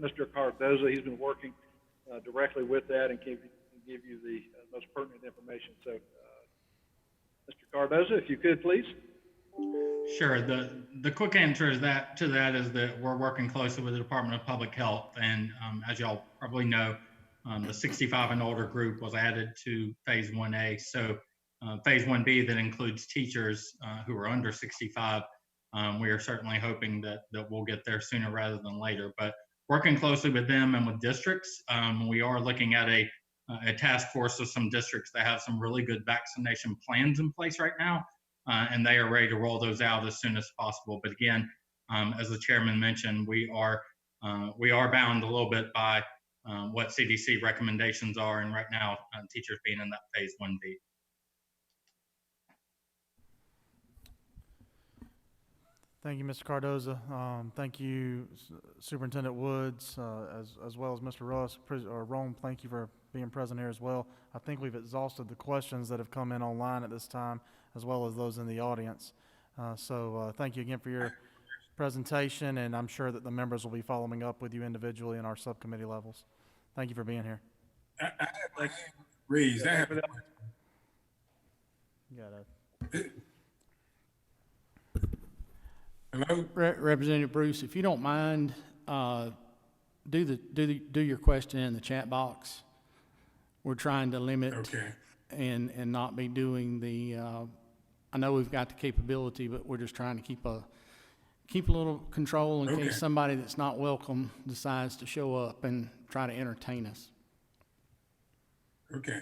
Mr. Cardoza. He's been working directly with that and can give you the most pertinent information. So, Mr. Cardoza, if you could, please. Sure. The quick answer is that we're working closely with the Department of Public Health, and as y'all probably know, the 65 and older group was added to Phase 1A. So Phase 1B that includes teachers who are under 65. We are certainly hoping that we'll get there sooner rather than later. But working closely with them and with districts, we are looking at a task force of some districts that have some really good vaccination plans in place right now. And they are ready to roll those out as soon as possible. But again, as the chairman mentioned, we are bound a little bit by what CDC recommendations are, and right now, teachers being in that Phase 1B. Thank you, Mr. Cardoza. Thank you, Superintendent Woods, as well as Mr. Russ or Rome. Thank you for being present here as well. I think we've exhausted the questions that have come in online at this time, as well as those in the audience. So thank you again for your presentation, and I'm sure that the members will be following up with you individually in our subcommittee levels. Thank you for being here. I have my hand raised. I have Hello? Representative Bruce, if you don't mind, do your question in the chat box. We're trying to limit and not be doing the. I know we've got the capability, but we're just trying to keep a little control in case somebody that's not welcome decides to show up and try to entertain us. Okay.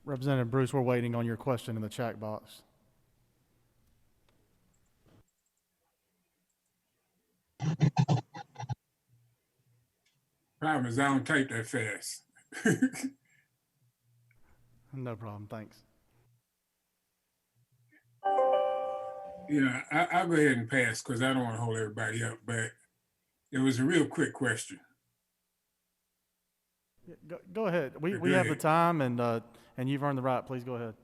Representative Bruce, we're waiting on your question in the chat box. Problem is I don't type that fast. No problem, thanks. Yeah, I'll go ahead and pass because I don't want to hold everybody up, but it was a real quick question. Yeah, go ahead. We have the time, and you've earned the right. Please go ahead.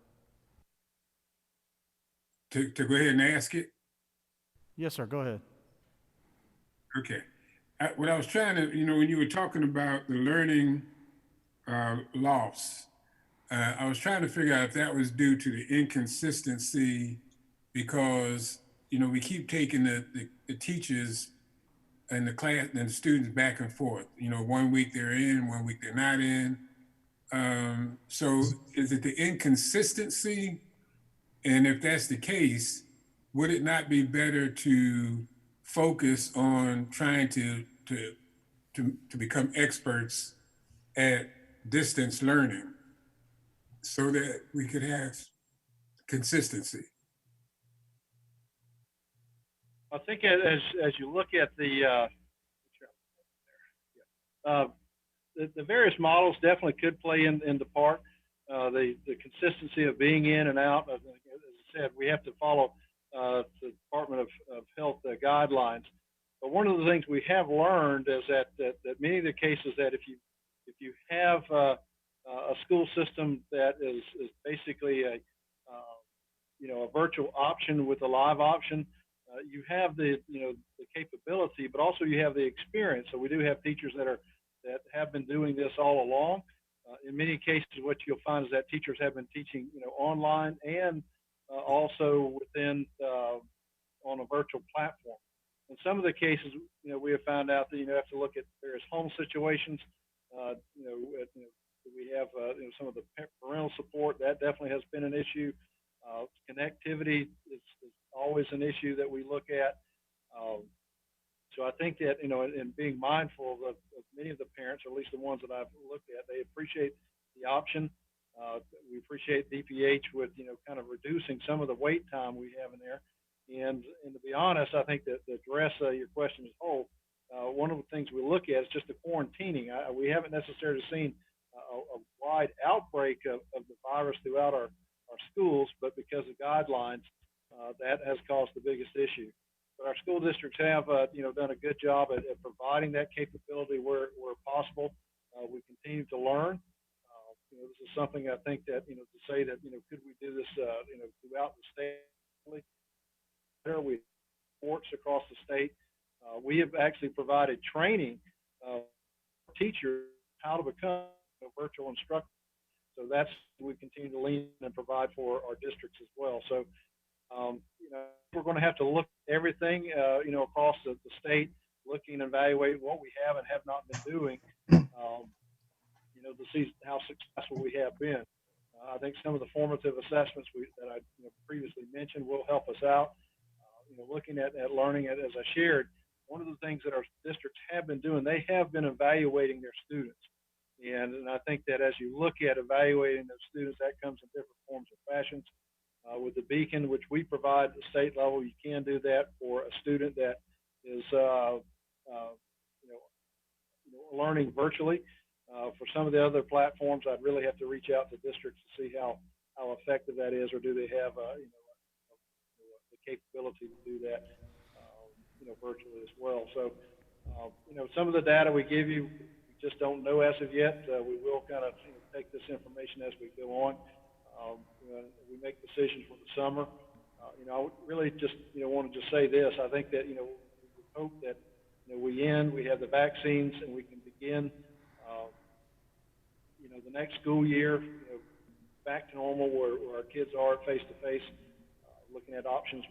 To go ahead and ask it? Yes, sir. Go ahead. Okay. What I was trying to, when you were talking about the learning loss, I was trying to figure out if that was due to the inconsistency because, we keep taking the teachers and the class and the students back and forth. 1 week they're in, 1 week they're not in. So is it the inconsistency? And if that's the case, would it not be better to focus on trying to become experts at distance learning so that we could have consistency? I think as you look at uh, the various models definitely could play into part. The consistency of being in and out. As I said, we have to follow the Department of Health guidelines. But one of the things we have learned is that many of the cases that if you have a school system that is basically a virtual option with a live option, you have the capability, but also you have the experience. So we do have teachers that have been doing this all along. In many cases, what you'll find is that teachers have been teaching online and also within on a virtual platform. In some of the cases, we have found out that you have to look at various home situations. We have some of the parental support that definitely has been an issue. Connectivity is always an issue that we look at. So I think that, in being mindful of many of the parents, or at least the ones that I've looked at, they appreciate the option. We appreciate DPH with, kind of reducing some of the wait time we have in there. And to be honest, I think that to address your question as a whole, one of the things we look at is just the quarantining. We haven't necessarily seen a wide outbreak of the virus throughout our schools, but because of guidelines, that has caused the biggest issue. But our school districts have, done a good job at providing that capability where possible. We continue to learn. This is something I think that, to say that, could we do this, throughout the state? We have sports across the state. We have actually provided training teachers how to become virtual instructors. So that's we continue to lean and provide for our districts as well. So we're going to have to look at everything, across the state, looking and evaluating what we have and have not been doing, to see how successful we have been. I think some of the formative assessments that I previously mentioned will help us out. Looking at learning, as I shared, one of the things that our districts have been doing, they have been evaluating their students. And I think that as you look at evaluating those students, that comes in different forms and fashions. With the Beacon, which we provide at the state level, you can do that for a student that is, learning virtually. For some of the other platforms, I'd really have to reach out to districts to see how effective that is, or do they have, the capability to do that, virtually as well. So, some of the data we give you, we just don't know as of yet. We will kind of take this information as we go on. We make decisions for the summer. I would really just, want to just say this. I think that, we hope that, we have the vaccines and we can begin, the next school year, back to normal where our kids are face to face, looking at options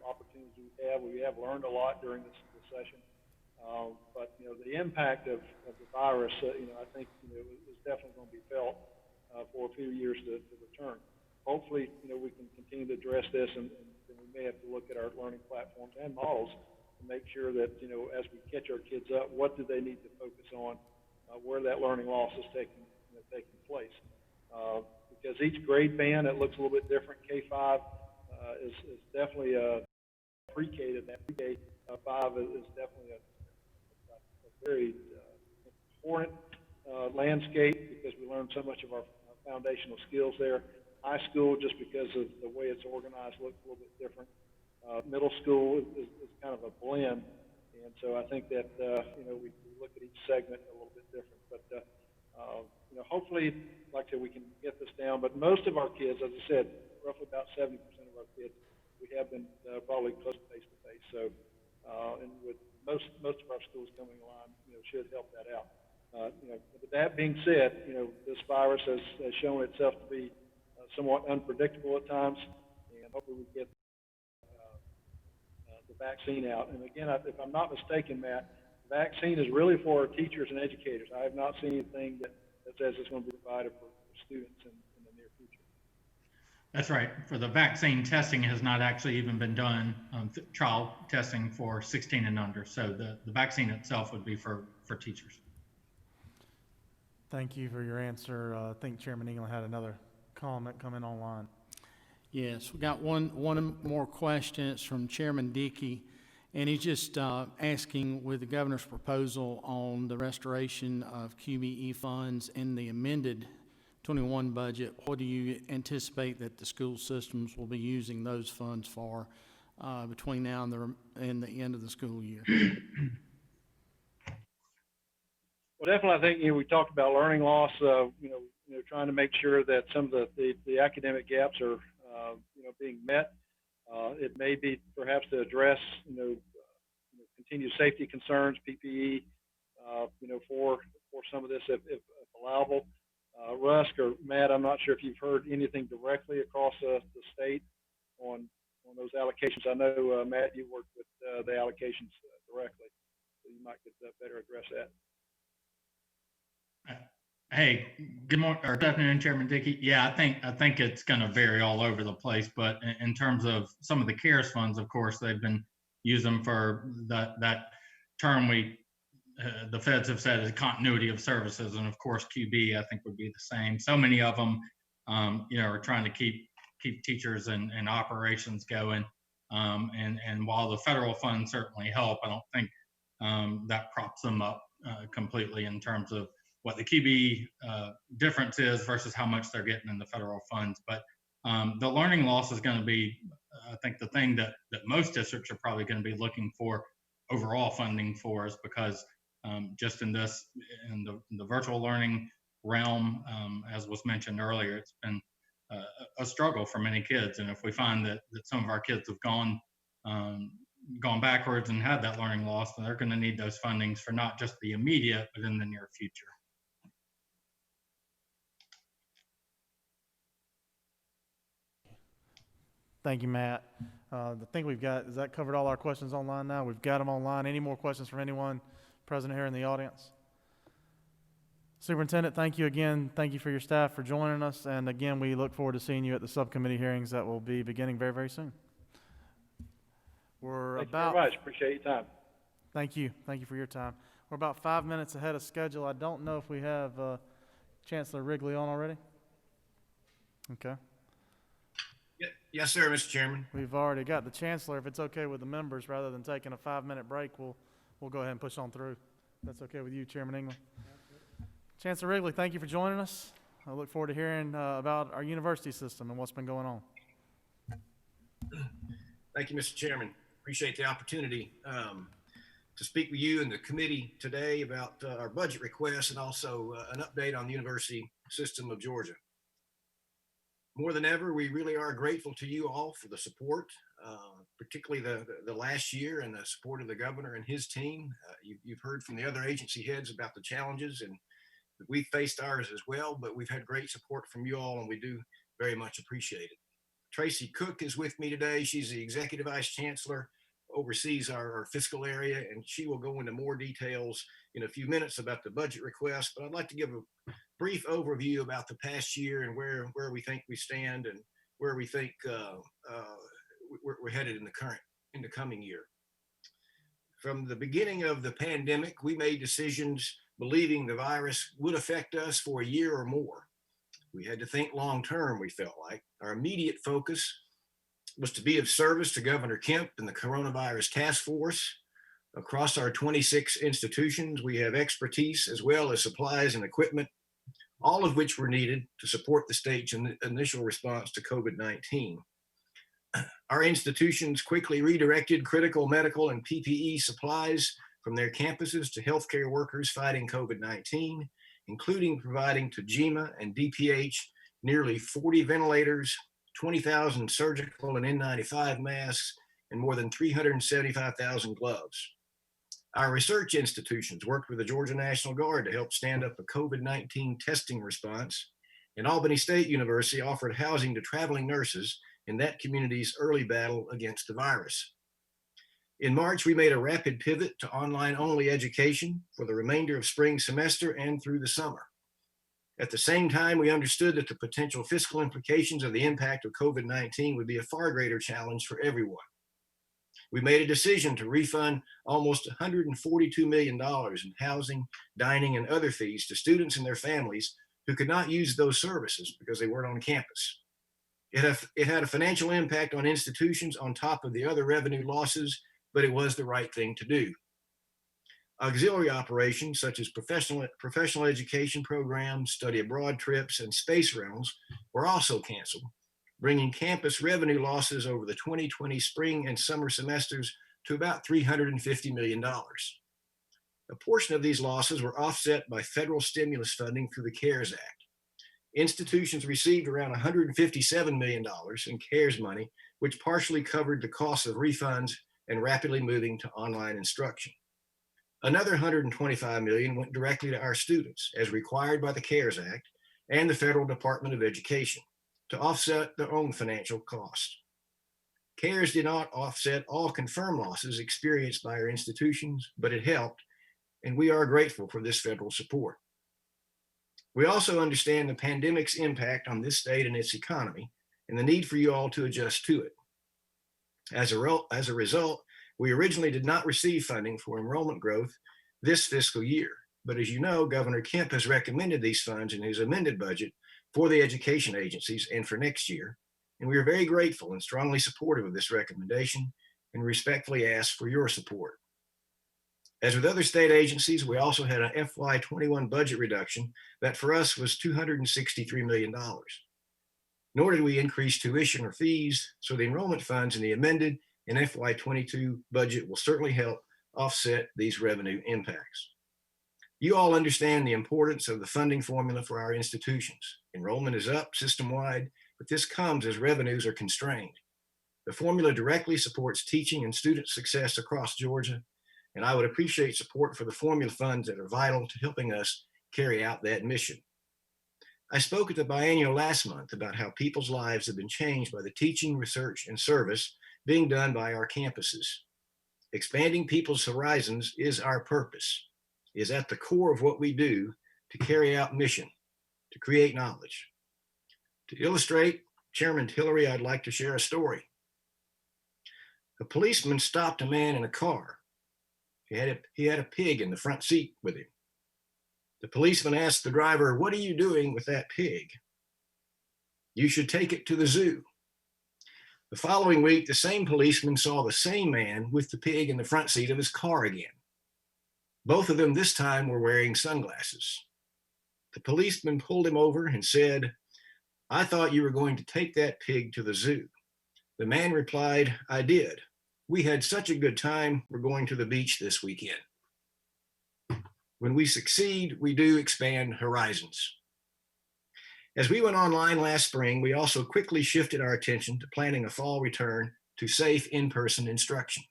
opportunities we have. We have learned a lot during this session. But, the impact of the virus, I think, is definitely going to be felt for a few years to return. Hopefully, we can continue to address this, and we may have to look at our learning platforms and models to make sure that, as we catch our kids up, what do they need to focus on, where that learning loss is taking place. Because each grade band, it looks a little bit different. K-5 is definitely pre-K to that. Pre-K-5 is definitely a very important landscape, because we learn so much of our foundational skills there. High school, just because of the way it's organized, looks a little bit different. Middle school is kind of a blend, and so I think that we look at each segment a little bit different. But hopefully, like I said, we can get this down. But most of our kids, as I said, roughly about 70% of our kids, we have been probably close to face to face. So, and with most of our schools coming online, should help that out. With that being said, this virus has shown itself to be somewhat unpredictable at times, and hopefully we get the vaccine out. And again, if I'm not mistaken, Matt, the vaccine is really for our teachers and educators. I have not seen anything that as is going to be provided for students in the near future. That's right. For the vaccine, testing has not actually even been done, trial testing for 16 and under. So the vaccine itself would be for teachers. Thank you for your answer. I think Chairman England had another comment come in online. Yes, we got one more question. It's from Chairman Dickey, and he's just asking, with the governor's proposal on the restoration of QBE funds in the amended 21 budget, what do you anticipate that the school systems will be using those funds for between now and the end of the school year? Well, definitely, I think we talked about learning loss. Trying to make sure that some of the academic gaps are being met. It may be perhaps to address continued safety concerns, PPE, for some of this if allowable. Rusk or Matt, I'm not sure if you've heard anything directly across the state on those allocations. I know Matt, you worked with the allocations directly, so you might get better address that. Hey, good morning or good afternoon, Chairman Dickey. Yeah, I think it's going to vary all over the place. But in terms of some of the CARES funds, of course, they've been using them for that term the feds have said is continuity of services, and of course QB I think would be the same. So many of them, are trying to keep teachers and operations going. And while the federal funds certainly help, I don't think that props them up completely in terms of what the QB difference is versus how much they're getting in the federal funds. But the learning loss is going to be, I think, the thing that most districts are probably going to be looking for overall funding for us, because just in the virtual learning realm, as was mentioned earlier, it's been a struggle for many kids. And if we find that some of our kids have gone backwards and had that learning loss, then they're going to need those fundings for not just the immediate, but in the near future. Thank you, Matt. I think has that covered all our questions online now? We've got them online. Any more questions from anyone present here in the audience? Superintendent, thank you again. Thank you for your staff for joining us. And again, we look forward to seeing you at the subcommittee hearings that will be beginning very, very soon. Thank you very much. Appreciate your time. Thank you. Thank you for your time. We're about 5 minutes ahead of schedule. I don't know if we have Chancellor Wrigley on already. Okay. Yes, sir, Mr. Chairman. We've already got the Chancellor. If it's okay with the members, rather than taking a 5-minute break, we'll go ahead and push on through. If that's okay with you, Chairman England. Chancellor Wrigley, thank you for joining us. I look forward to hearing about our university system and what's been going on. Thank you, Mr. Chairman. Appreciate the opportunity to speak with you and the committee today about our budget requests and also an update on the university system of Georgia. More than ever, we really are grateful to you all for the support, particularly the last year, and the support of the governor and his team. You've heard from the other agency heads about the challenges, and we've faced ours as well, but we've had great support from you all, and we do very much appreciate it. Tracy Cook is with me today. She's the Executive Vice Chancellor, oversees our fiscal area, and she will go into more details in a few minutes about the budget request. But I'd like to give a brief overview about the past year and where we think we stand and where we think we're headed in the coming year. From the beginning of the pandemic, we made decisions believing the virus would affect us for a year or more. We had to think long term, we felt like. Our immediate focus was to be of service to Governor Kemp and the coronavirus task force. Across our 26 institutions, we have expertise as well as supplies and equipment, all of which were needed to support the state's initial response to COVID-19. Our institutions quickly redirected critical medical and PPE supplies from their campuses to healthcare workers fighting COVID-19, including providing to GEMA and DPH nearly 40 ventilators, 20,000 surgical and N95 masks, and more than 375,000 gloves. Our research institutions worked with the Georgia National Guard to help stand up a COVID-19 testing response, and Albany State University offered housing to traveling nurses in that community's early battle against the virus. In March, we made a rapid pivot to online-only education for the remainder of spring semester and through the summer. At the same time, we understood that the potential fiscal implications of the impact of COVID-19 would be a far greater challenge for everyone. We made a decision to refund almost $142 million in housing, dining, and other fees to students and their families who could not use those services because they weren't on campus. It had a financial impact on institutions on top of the other revenue losses, but it was the right thing to do. Auxiliary operations such as professional education programs, study abroad trips, and space rentals were also canceled, bringing campus revenue losses over the 2020 spring and summer semesters to about $350 million. A portion of these losses were offset by federal stimulus funding through the CARES Act. Institutions received around $157 million in CARES money, which partially covered the cost of refunds and rapidly moving to online instruction. Another $125 million went directly to our students, as required by the CARES Act and the Federal Department of Education, to offset their own financial costs. CARES did not offset all confirmed losses experienced by our institutions, but it helped, and we are grateful for this federal support. We also understand the pandemic's impact on this state and its economy, and the need for you all to adjust to it. As a result, we originally did not receive funding for enrollment growth this fiscal year, but as you know, Governor Kemp has recommended these funds in his amended budget for the education agencies and for next year, and we are very grateful and strongly supportive of this recommendation and respectfully ask for your support. As with other state agencies, we also had an FY21 budget reduction that for us was $263 million. Nor did we increase tuition or fees, so the enrollment funds in the amended and FY22 budget will certainly help offset these revenue impacts. You all understand the importance of the funding formula for our institutions. Enrollment is up system-wide, but this comes as revenues are constrained. The formula directly supports teaching and student success across Georgia, and I would appreciate support for the formula funds that are vital to helping us carry out that mission. I spoke at the biennial last month about how people's lives have been changed by the teaching, research, and service being done by our campuses. Expanding people's horizons is our purpose, is at the core of what we do to carry out mission, to create knowledge. To illustrate Chairman Tillery, I'd like to share a story. A policeman stopped a man in a car. He had a pig in the front seat with him. The policeman asked the driver, "What are you doing with that pig?" "You should take it to the zoo." The following week, the same policeman saw the same man with the pig in the front seat of his car again. Both of them this time were wearing sunglasses. The policeman pulled him over and said, "I thought you were going to take that pig to the zoo." The man replied, "I did. We had such a good time, we're going to the beach this weekend." When we succeed, we do expand horizons. As we went online last spring, we also quickly shifted our attention to planning a fall return to safe in-person instruction.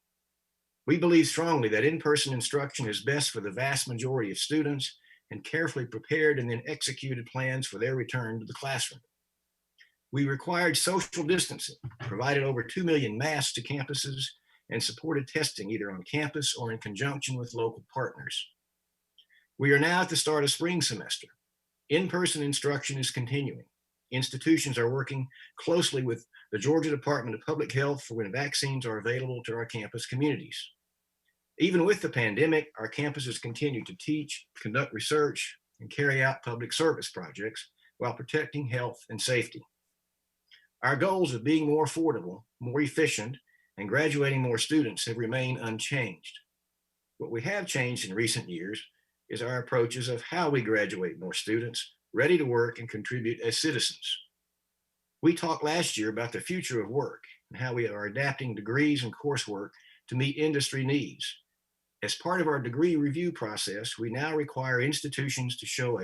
We believe strongly that in-person instruction is best for the vast majority of students, and carefully prepared and then executed plans for their return to the classroom. We required social distancing, provided over 2 million masks to campuses, and supported testing either on campus or in conjunction with local partners. We are now at the start of spring semester. In-person instruction is continuing. Institutions are working closely with the Georgia Department of Public Health for when vaccines are available to our campus communities. Even with the pandemic, our campuses continue to teach, conduct research, and carry out public service projects while protecting health and safety. Our goals of being more affordable, more efficient, and graduating more students have remained unchanged. What we have changed in recent years is our approaches of how we graduate more students ready to work and contribute as citizens. We talked last year about the future of work and how we are adapting degrees and coursework to meet industry needs. As part of our degree review process, we now require institutions to show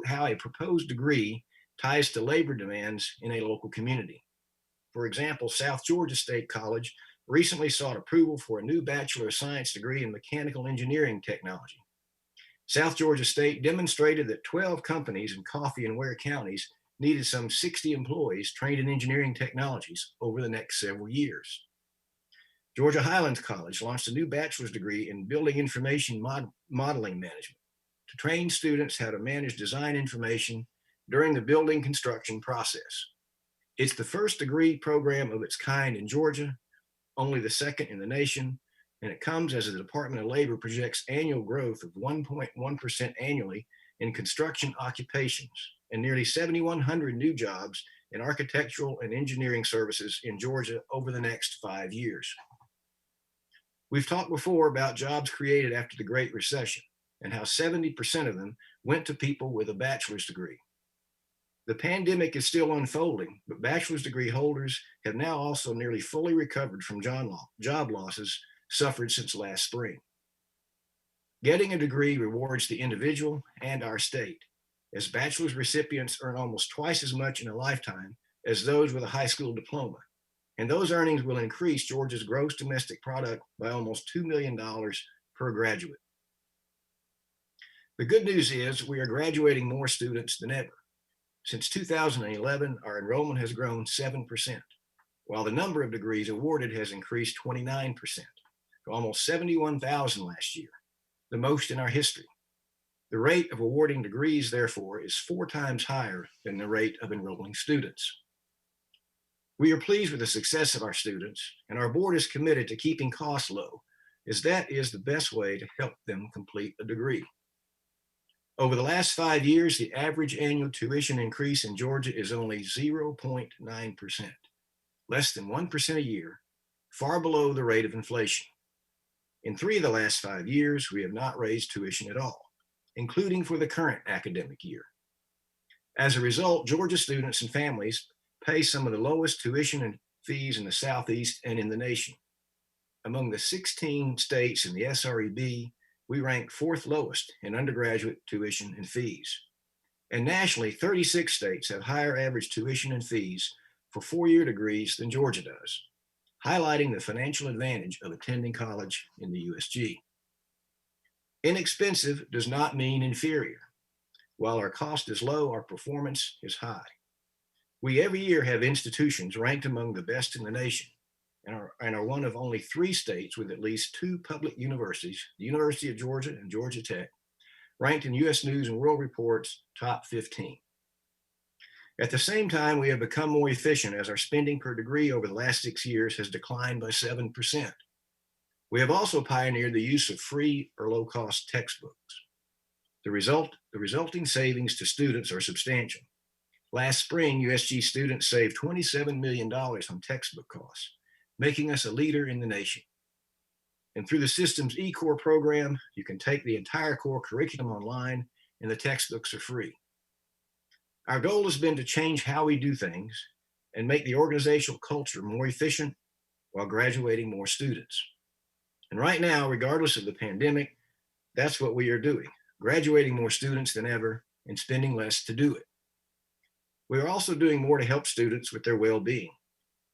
how a proposed degree ties to labor demands in a local community. For example, South Georgia State College recently sought approval for a new Bachelor of Science degree in Mechanical Engineering Technology. South Georgia State demonstrated that 12 companies in Coffee and Ware counties needed some 60 employees trained in engineering technologies over the next several years. Georgia Highlands College launched a new bachelor's degree in Building Information Modeling Management. to train students how to manage design information during the building construction process. It's the first degree program of its kind in Georgia, only the second in the nation, and it comes as the Department of Labor projects annual growth of 1.1% annually in construction occupations and nearly 7,100 new jobs in architectural and engineering services in Georgia over the next 5 years. We've talked before about jobs created after the Great Recession and how 70% of them went to people with a bachelor's degree. The pandemic is still unfolding, but bachelor's degree holders have now also nearly fully recovered from job losses suffered since last spring. Getting a degree rewards the individual and our state, as bachelor's recipients earn almost twice as much in a lifetime as those with a high school diploma. And those earnings will increase Georgia's gross domestic product by almost $2 million per graduate. The good news is we are graduating more students than ever. Since 2011, our enrollment has grown 7%, while the number of degrees awarded has increased 29%, to almost 71,000 last year, the most in our history. The rate of awarding degrees, therefore, is 4 times higher than the rate of enrolling students. We are pleased with the success of our students, and our board is committed to keeping costs low, as that is the best way to help them complete a degree. Over the last 5 years, the average annual tuition increase in Georgia is only 0.9%, less than 1% a year, far below the rate of inflation. In 3 of the last 5 years, we have not raised tuition at all, including for the current academic year. As a result, Georgia students and families pay some of the lowest tuition and fees in the Southeast and in the nation. Among the 16 states in the SREB, we rank 4th lowest in undergraduate tuition and fees. And nationally, 36 states have higher average tuition and fees for 4-year degrees than Georgia does, highlighting the financial advantage of attending college in the USG. Inexpensive does not mean inferior. While our cost is low, our performance is high. We every year have institutions ranked among the best in the nation and are one of only 3 states with at least 2 public universities, the University of Georgia and Georgia Tech, ranked in U.S. News and World Report's top 15. At the same time, we have become more efficient as our spending per degree over the last 6 years has declined by 7%. We have also pioneered the use of free or low-cost textbooks. The resulting savings to students are substantial. Last spring, USG students saved $27 million on textbook costs, making us a leader in the nation. And through the system's eCore program, you can take the entire core curriculum online and the textbooks are free. Our goal has been to change how we do things and make the organizational culture more efficient while graduating more students. And right now, regardless of the pandemic, that's what we are doing, graduating more students than ever and spending less to do it. We are also doing more to help students with their well-being.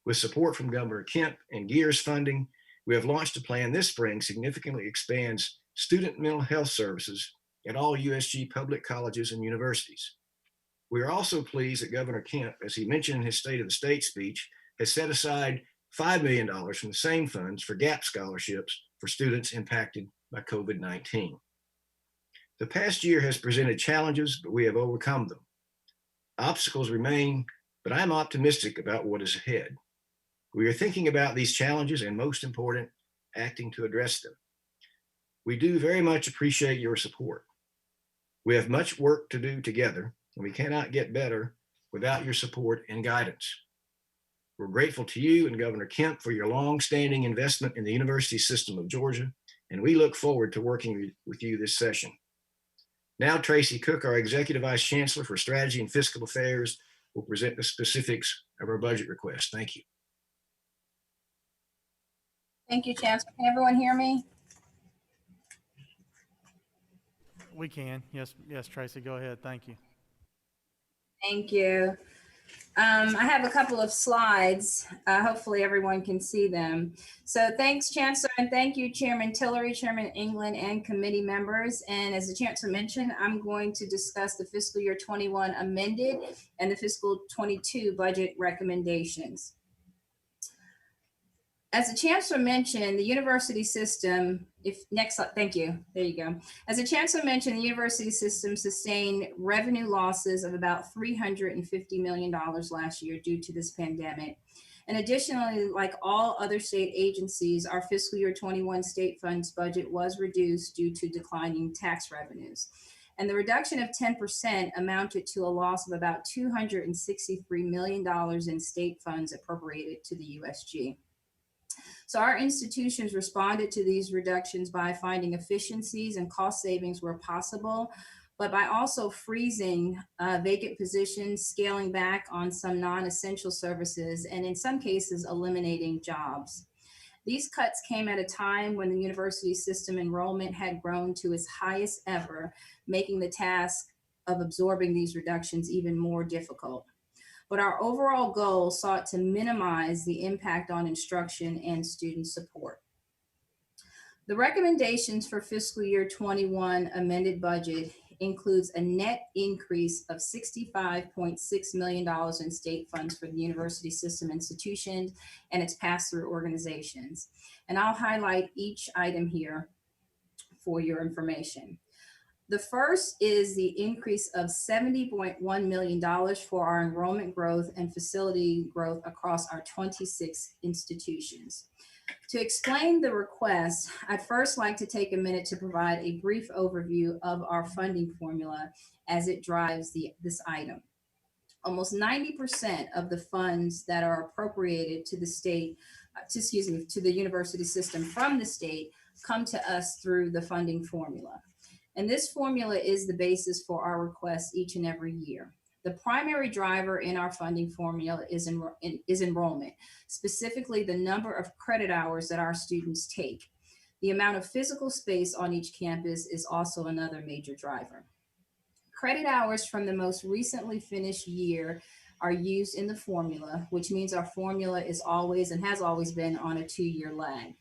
With support from Governor Kemp and GEARS funding, we have launched a plan this spring significantly expands student mental health services at all USG public colleges and universities. We are also pleased that Governor Kemp, as he mentioned in his State of the State speech, has set aside $5 million from the same funds for GAP scholarships for students impacted by COVID-19. The past year has presented challenges, but we have overcome them. Obstacles remain, but I'm optimistic about what is ahead. We are thinking about these challenges and, most important, acting to address them. We do very much appreciate your support. We have much work to do together, and we cannot get better without your support and guidance. We're grateful to you and Governor Kemp for your long-standing investment in the university system of Georgia, and we look forward to working with you this session. Now, Tracy Cook, our Executive Vice Chancellor for Strategy and Fiscal Affairs, will present the specifics of our budget request. Thank you. Thank you, Chancellor. Can everyone hear me? We can. Yes, Tracy, go ahead. Thank you. Thank you. I have a couple of slides. Hopefully everyone can see them. So thanks, Chancellor, and thank you, Chairman Tillery, Chairman England, and committee members. And as the Chancellor mentioned, I'm going to discuss the fiscal year 21 amended and the fiscal 22 budget recommendations. As the Chancellor mentioned, the university system, thank you, there you go. As the Chancellor mentioned, the university system sustained revenue losses of about $350 million last year due to this pandemic. And additionally, like all other state agencies, our fiscal year 21 state funds budget was reduced due to declining tax revenues. And the reduction of 10% amounted to a loss of about $263 million in state funds appropriated to the USG. So our institutions responded to these reductions by finding efficiencies and cost savings where possible, but by also freezing vacant positions, scaling back on some non-essential services, and in some cases, eliminating jobs. These cuts came at a time when the university system enrollment had grown to its highest ever, making the task of absorbing these reductions even more difficult. But our overall goal sought to minimize the impact on instruction and student support. The recommendations for fiscal year 21 amended budget includes a net increase of $65.6 million in state funds for the university system institutions and its pass-through organizations. And I'll highlight each item here for your information. The first is the increase of $70.1 million for our enrollment growth and facility growth across our 26 institutions. To explain the request, I'd first like to take a minute to provide a brief overview of our funding formula as it drives this item. Almost 90% of the funds that are appropriated to the state, to the university system from the state come to us through the funding formula. And this formula is the basis for our requests each and every year. The primary driver in our funding formula is enrollment, specifically the number of credit hours that our students take. The amount of physical space on each campus is also another major driver. Credit hours from the most recently finished year are used in the formula, which means our formula is always and has always been on a 2-year lag.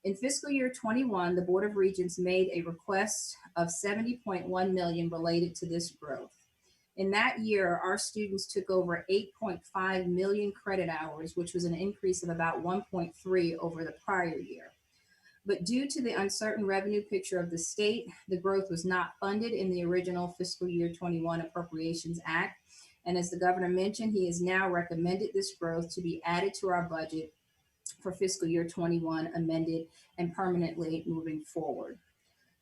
In fiscal year 21, the Board of Regents made a request of $70.1 million related to this growth. In that year, our students took over 8.5 million credit hours, which was an increase of about 1.3 over the prior year. But due to the uncertain revenue picture of the state, the growth was not funded in the original fiscal year 21 Appropriations Act. And as the governor mentioned, he has now recommended this growth to be added to our budget for fiscal year 21 amended and permanently moving forward.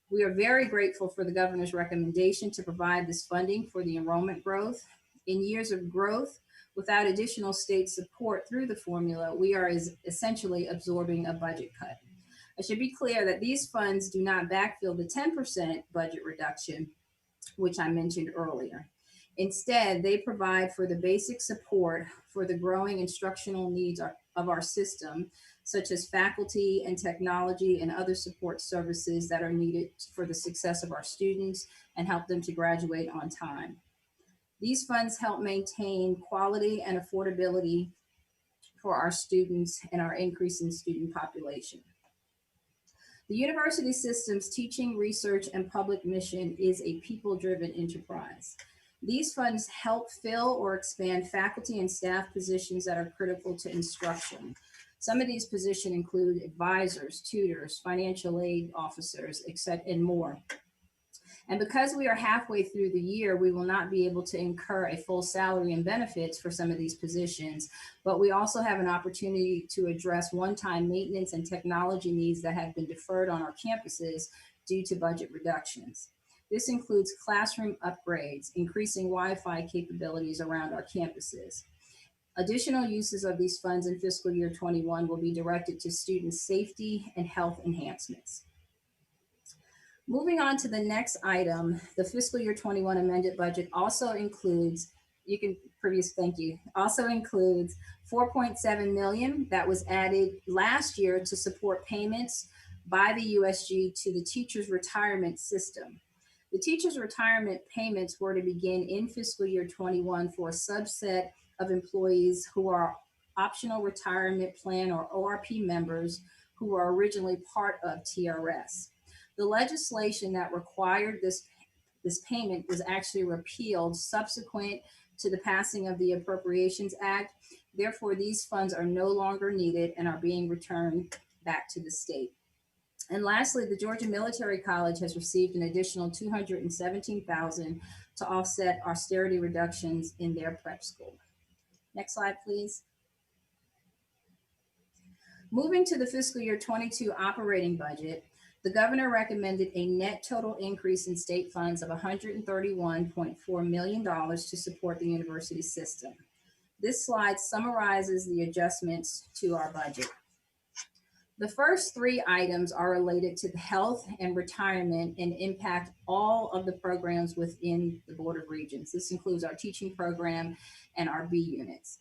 We are very grateful for the governor's recommendation to provide this funding for the enrollment growth. In years of growth, without additional state support through the formula, we are essentially absorbing a budget cut. I should be clear that these funds do not backfill the 10% budget reduction, which I mentioned earlier. Instead, they provide for the basic support for the growing instructional needs of our system, such as faculty and technology and other support services that are needed for the success of our students and help them to graduate on time. These funds help maintain quality and affordability for our students and our increasing student population. The university system's teaching, research, and public mission is a people-driven enterprise. These funds help fill or expand faculty and staff positions that are critical to instruction. Some of these positions include advisors, tutors, financial aid officers, etc., and more. And because we are halfway through the year, we will not be able to incur a full salary and benefits for some of these positions, but we also have an opportunity to address one-time maintenance and technology needs that have been deferred on our campuses due to budget reductions. This includes classroom upgrades, increasing Wi-Fi capabilities around our campuses. Additional uses of these funds in fiscal year 21 will be directed to student safety and health enhancements. Moving on to the next item, the fiscal year 21 amended budget also includes, also includes $4.7 million that was added last year to support payments by the USG to the teachers' retirement system. The teachers' retirement payments were to begin in fiscal year 21 for a subset of employees who are optional retirement plan or ORP members who were originally part of TRS. The legislation that required this payment was actually repealed subsequent to the passing of the Appropriations Act. Therefore, these funds are no longer needed and are being returned back to the state. And lastly, the Georgia Military College has received an additional $217,000 to offset austerity reductions in their prep school. Next slide, please. Moving to the fiscal year 22 operating budget, the governor recommended a net total increase in state funds of $131.4 million to support the university system. This slide summarizes the adjustments to our budget. The first three items are related to the health and retirement and impact all of the programs within the Board of Regents. This includes our teaching program and our B units.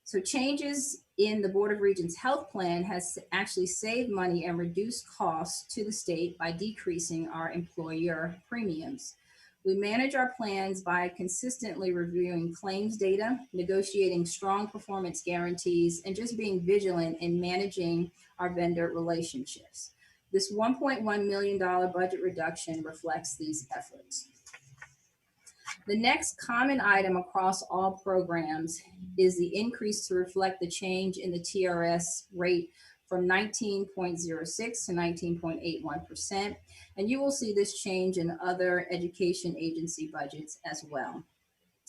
So changes in the Board of Regents health plan has actually saved money and reduced costs to the state by decreasing our employer premiums. We manage our plans by consistently reviewing claims data, negotiating strong performance guarantees, and just being vigilant in managing our vendor relationships. This $1.1 million budget reduction reflects these efforts. The next common item across all programs is the increase to reflect the change in the TRS rate from 19.06 to 19.81%. And you will see this change in other education agency budgets as well.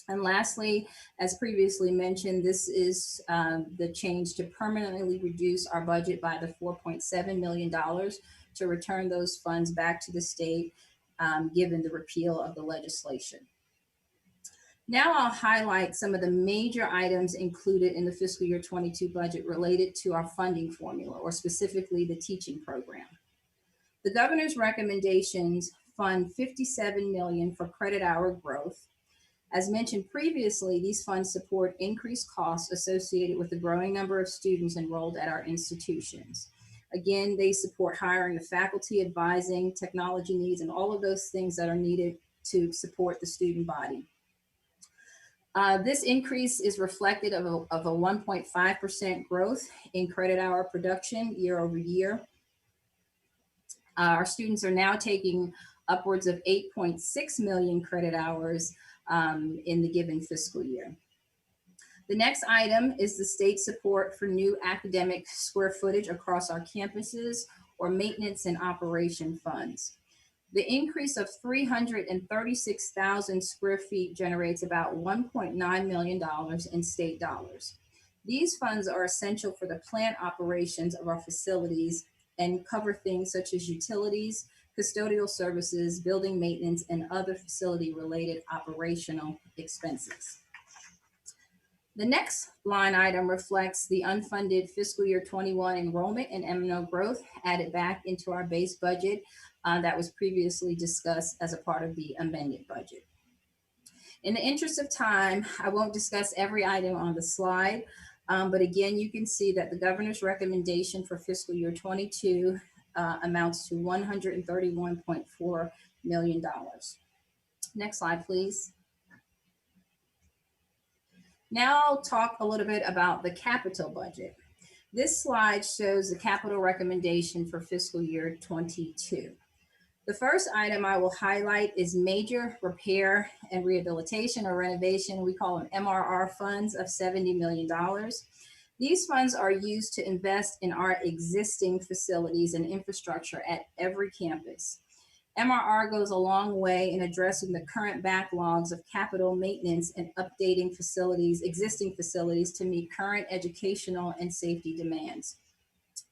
And lastly, as previously mentioned, this is the change to permanently reduce our budget by the $4.7 million to return those funds back to the state, given the repeal of the legislation. Now I'll highlight some of the major items included in the fiscal year 22 budget related to our funding formula, or specifically the teaching program. The governor's recommendations fund $57 million for credit hour growth. As mentioned previously, these funds support increased costs associated with the growing number of students enrolled at our institutions. Again, they support hiring the faculty, advising, technology needs, and all of those things that are needed to support the student body. This increase is reflected of a 1.5% growth in credit hour production year over year. Our students are now taking upwards of 8.6 million credit hours in the given fiscal year. The next item is the state support for new academic square footage across our campuses, or maintenance and operation funds. The increase of 336,000 square feet generates about $1.9 million in state dollars. These funds are essential for the plant operations of our facilities and cover things such as utilities, custodial services, building maintenance, and other facility-related operational expenses. The next line item reflects the unfunded fiscal year 21 enrollment and M&O growth added back into our base budget that was previously discussed as a part of the amended budget. In the interest of time, I won't discuss every item on the slide, but again, you can see that the governor's recommendation for fiscal year 22 amounts to $131.4 million. Next slide, please. Now I'll talk a little bit about the capital budget. This slide shows the capital recommendation for fiscal year 22. The first item I will highlight is major repair and rehabilitation, or renovation. We call them MRR funds of $70 million. These funds are used to invest in our existing facilities and infrastructure at every campus. MRR goes a long way in addressing the current backlogs of capital maintenance and updating facilities, existing facilities, to meet current educational and safety demands.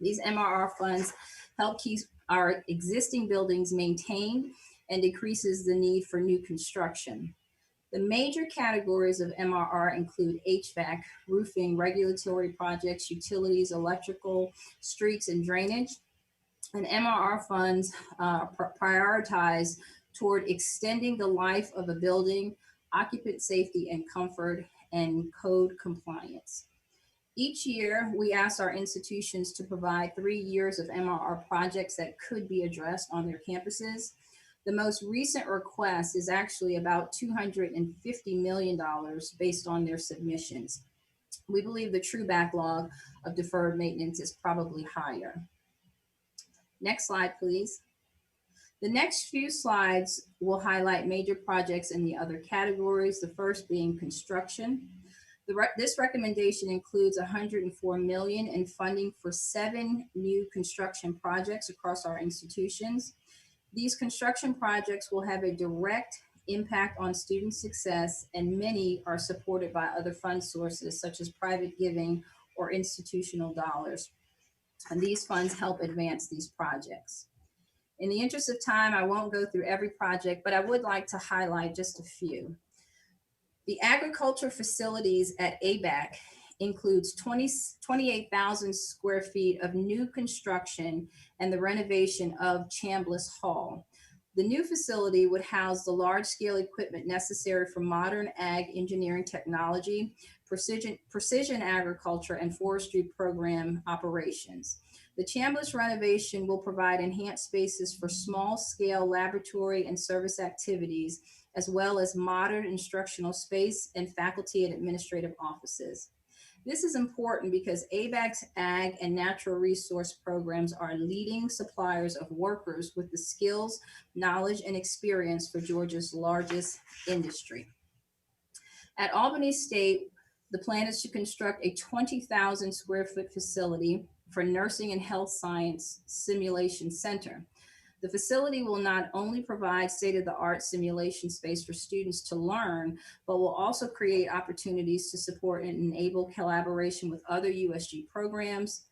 These MRR funds help keep our existing buildings maintained and decreases the need for new construction. The major categories of MRR include HVAC, roofing, regulatory projects, utilities, electrical, streets, and drainage. And MRR funds prioritize toward extending the life of a building, occupant safety and comfort, and code compliance. Each year, we ask our institutions to provide 3 years of MRR projects that could be addressed on their campuses. The most recent request is actually about $250 million based on their submissions. We believe the true backlog of deferred maintenance is probably higher. Next slide, please. The next few slides will highlight major projects in the other categories, the first being construction. This recommendation includes $104 million in funding for 7 new construction projects across our institutions. These construction projects will have a direct impact on student success, and many are supported by other fund sources such as private giving or institutional dollars. And these funds help advance these projects. In the interest of time, I won't go through every project, but I would like to highlight just a few. The agriculture facilities at Abac includes 28,000 square feet of new construction and the renovation of Chambliss Hall. The new facility would house the large-scale equipment necessary for modern ag engineering technology, precision agriculture, and forestry program operations. The Chambliss renovation will provide enhanced spaces for small-scale laboratory and service activities, as well as modern instructional space and faculty and administrative offices. This is important because Abac's ag and natural resource programs are leading suppliers of workers with the skills, knowledge, and experience for Georgia's largest industry. At Albany State, the plan is to construct a 20,000 square foot facility for nursing and health science simulation center. The facility will not only provide state-of-the-art simulation space for students to learn, but will also create opportunities to support and enable collaboration with other USG programs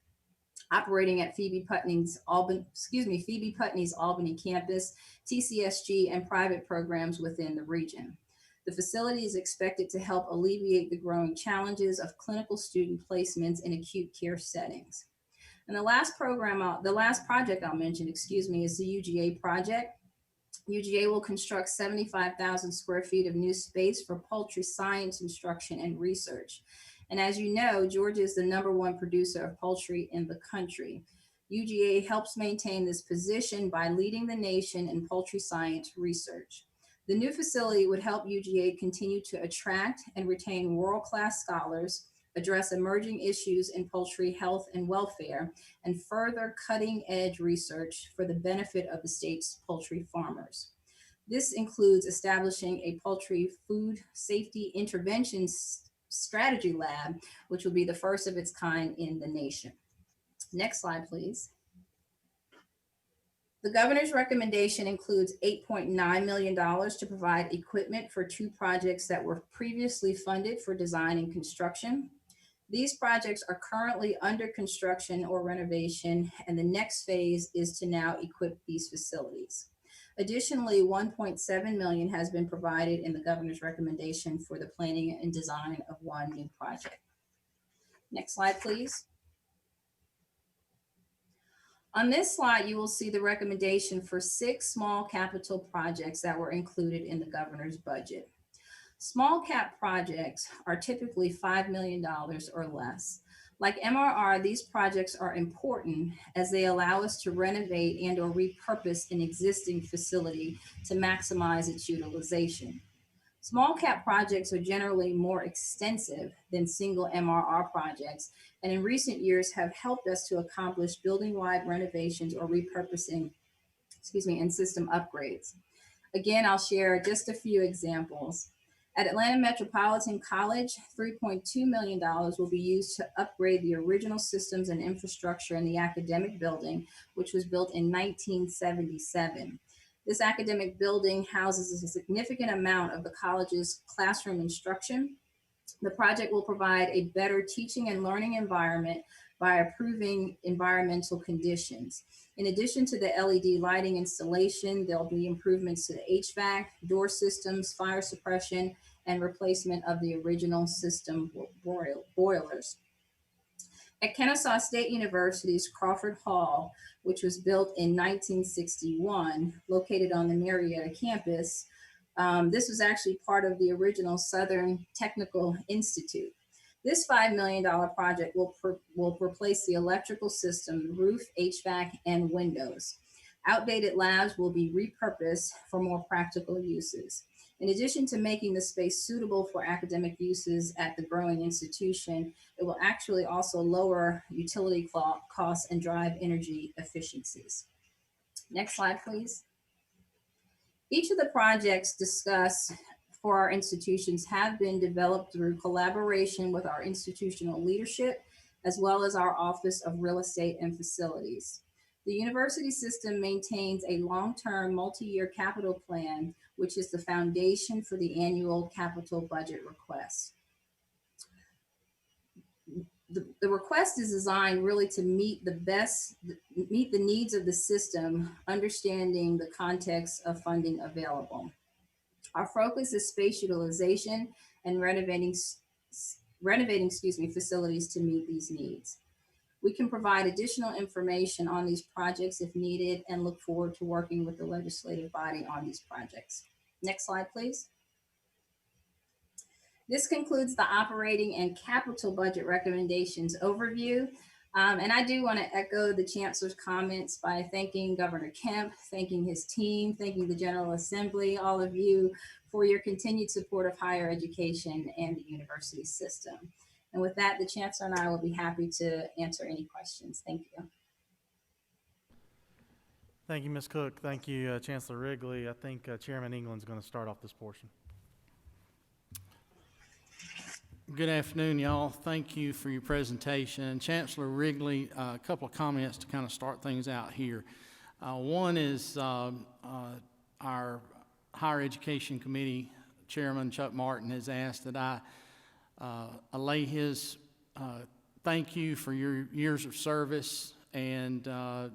operating at Phoebe Putney's Albany campus, TCSG, and private programs within the region. The facility is expected to help alleviate the growing challenges of clinical student placements in acute care settings. And the last project I'll mention, is the UGA project. UGA will construct 75,000 square feet of new space for poultry science instruction and research. And as you know, Georgia is the #1 producer of poultry in the country. UGA helps maintain this position by leading the nation in poultry science research. The new facility would help UGA continue to attract and retain world-class scholars, address emerging issues in poultry health and welfare, and further cutting-edge research for the benefit of the state's poultry farmers. This includes establishing a poultry food safety intervention strategy lab, which will be the first of its kind in the nation. Next slide, please. The governor's recommendation includes $8.9 million to provide equipment for 2 projects that were previously funded for design and construction. These projects are currently under construction or renovation, and the next phase is to now equip these facilities. Additionally, $1.7 million has been provided in the governor's recommendation for the planning and design of 1 new project. Next slide, please. On this slide, you will see the recommendation for 6 small capital projects that were included in the governor's budget. Small cap projects are typically $5 million or less. Like MRR, these projects are important as they allow us to renovate and or repurpose an existing facility to maximize its utilization. Small cap projects are generally more extensive than single MRR projects, and in recent years have helped us to accomplish building-wide renovations or repurposing, and system upgrades. Again, I'll share just a few examples. At Atlanta Metropolitan College, $3.2 million will be used to upgrade the original systems and infrastructure in the academic building, which was built in 1977. This academic building houses a significant amount of the college's classroom instruction. The project will provide a better teaching and learning environment by improving environmental conditions. In addition to the LED lighting installation, there'll be improvements to the HVAC, door systems, fire suppression, and replacement of the original system boilers. At Kennesaw State University's Crawford Hall, which was built in 1961, located on the Marietta campus, this was actually part of the original Southern Technical Institute. This $5 million project will replace the electrical system, roof, HVAC, and windows. Outdated labs will be repurposed for more practical uses. In addition to making the space suitable for academic uses at the growing institution, it will actually also lower utility costs and drive energy efficiencies. Next slide, please. Each of the projects discussed for our institutions have been developed through collaboration with our institutional leadership, as well as our Office of Real Estate and Facilities. The university system maintains a long-term multi-year capital plan, which is the foundation for the annual capital budget request. The request is designed really to meet the needs of the system, understanding the context of funding available. Our focus is space utilization and renovating facilities to meet these needs. We can provide additional information on these projects if needed and look forward to working with the legislative body on these projects. Next slide, please. This concludes the operating and capital budget recommendations overview. And I do want to echo the Chancellor's comments by thanking Governor Kemp, thanking his team, thanking the General Assembly, all of you for your continued support of higher education and the university system. And with that, the Chancellor and I will be happy to answer any questions. Thank you. Thank you, Ms. Cook. Thank you, Chancellor Wrigley. I think Chairman England's going to start off this portion. Good afternoon, y'all. Thank you for your presentation. Chancellor Wrigley, a couple of comments to kind of start things out here. One is our Higher Education Committee Chairman, Chuck Martin, has asked that I allay his thank you for your years of service and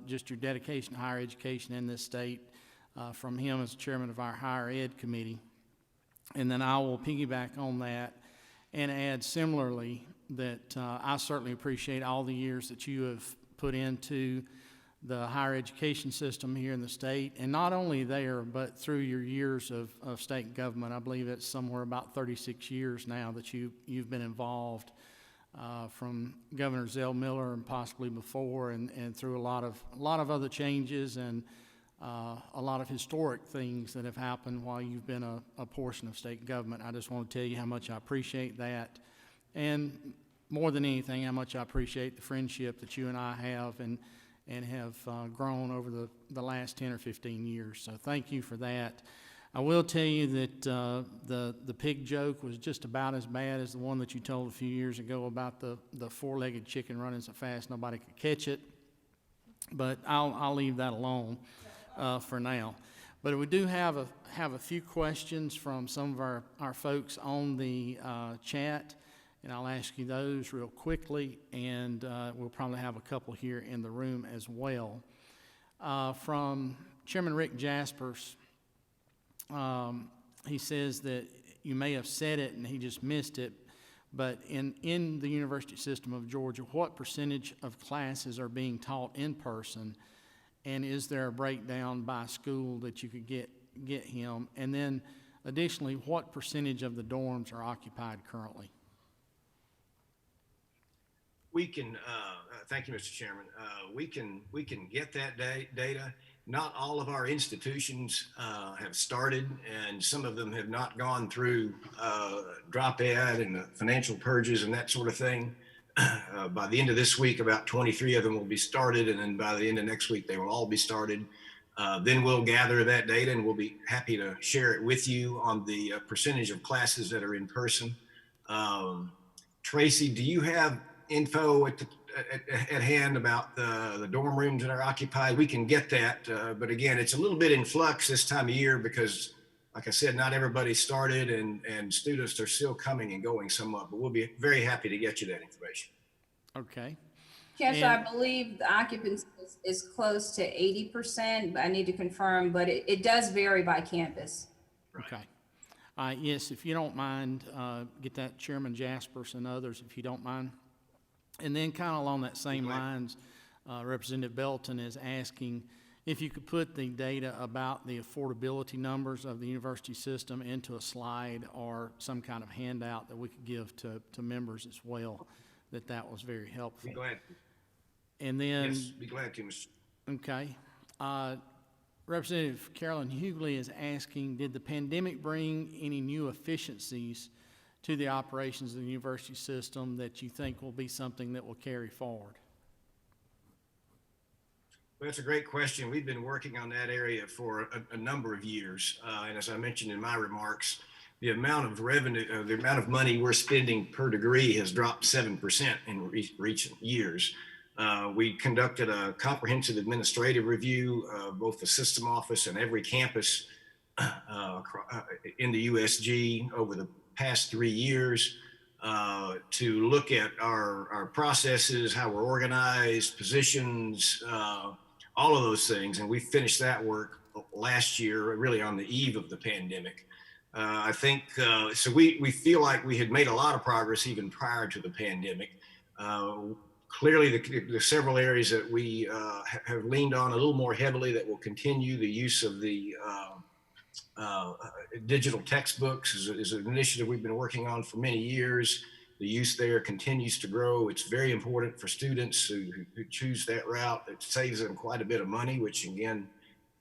just your dedication to higher education in this state from him as chairman of our Higher Ed Committee. And then I will piggyback on that and add similarly that I certainly appreciate all the years that you have put into the higher education system here in the state, and not only there, but through your years of state government. I believe it's somewhere about 36 years now that you've been involved from Governor Zell Miller and possibly before, and through a lot of other changes and a lot of historic things that have happened while you've been a portion of state government. I just want to tell you how much I appreciate that, and more than anything, how much I appreciate the friendship that you and I have and have grown over the last 10 or 15 years. So thank you for that. I will tell you that the pig joke was just about as bad as the one that you told a few years ago about the four-legged chicken running so fast nobody could catch it, but I'll leave that alone for now. But we do have a few questions from some of our folks on the chat, and I'll ask you those real quickly, and we'll probably have a couple here in the room as well. From Chairman Rick Jaspers, he says that you may have said it and he just missed it, but in the university system of Georgia, what percentage of classes are being taught in person? And is there a breakdown by school that you could get him? And then additionally, what percentage of the dorms are occupied currently? We can, thank you, Mr. Chairman. We can get that data. Not all of our institutions have started, and some of them have not gone through drop ed and the financial purges and that sort of thing. By the end of this week, about 23 of them will be started, and then by the end of next week, they will all be started. Then we'll gather that data, and we'll be happy to share it with you on the percentage of classes that are in person. Tracy, do you have info at hand about the dorm rooms that are occupied? We can get that, but again, it's a little bit in flux this time of year because, like I said, not everybody started, and students are still coming and going somewhat, but we'll be very happy to get you that information. Okay. Chancellor, I believe the occupancy is close to 80%, but I need to confirm, but it does vary by campus. Okay. Yes, if you don't mind, get that Chairman Jaspers and others, if you don't mind. And then kind of along that same lines, Representative Belton is asking if you could put the data about the affordability numbers of the university system into a slide or some kind of handout that we could give to members as well, that was very helpful. Be glad. And then, yes, be glad to, Mr. Okay. Representative Carolyn Hughley is asking, did the pandemic bring any new efficiencies to the operations of the university system that you think will be something that will carry forward? Well, that's a great question. We've been working on that area for a number of years. And as I mentioned in my remarks, the amount of revenue, the amount of money we're spending per degree has dropped 7% in recent years. We conducted a comprehensive administrative review of both the system office and every campus in the USG over the past 3 years to look at our processes, how we're organized, positions, all of those things. And we finished that work last year, really on the eve of the pandemic. I think, so we feel like we had made a lot of progress even prior to the pandemic. Clearly, the several areas that we have leaned on a little more heavily that will continue: the use of the digital textbooks is an initiative we've been working on for many years. The use there continues to grow. It's very important for students who choose that route. It saves them quite a bit of money, which again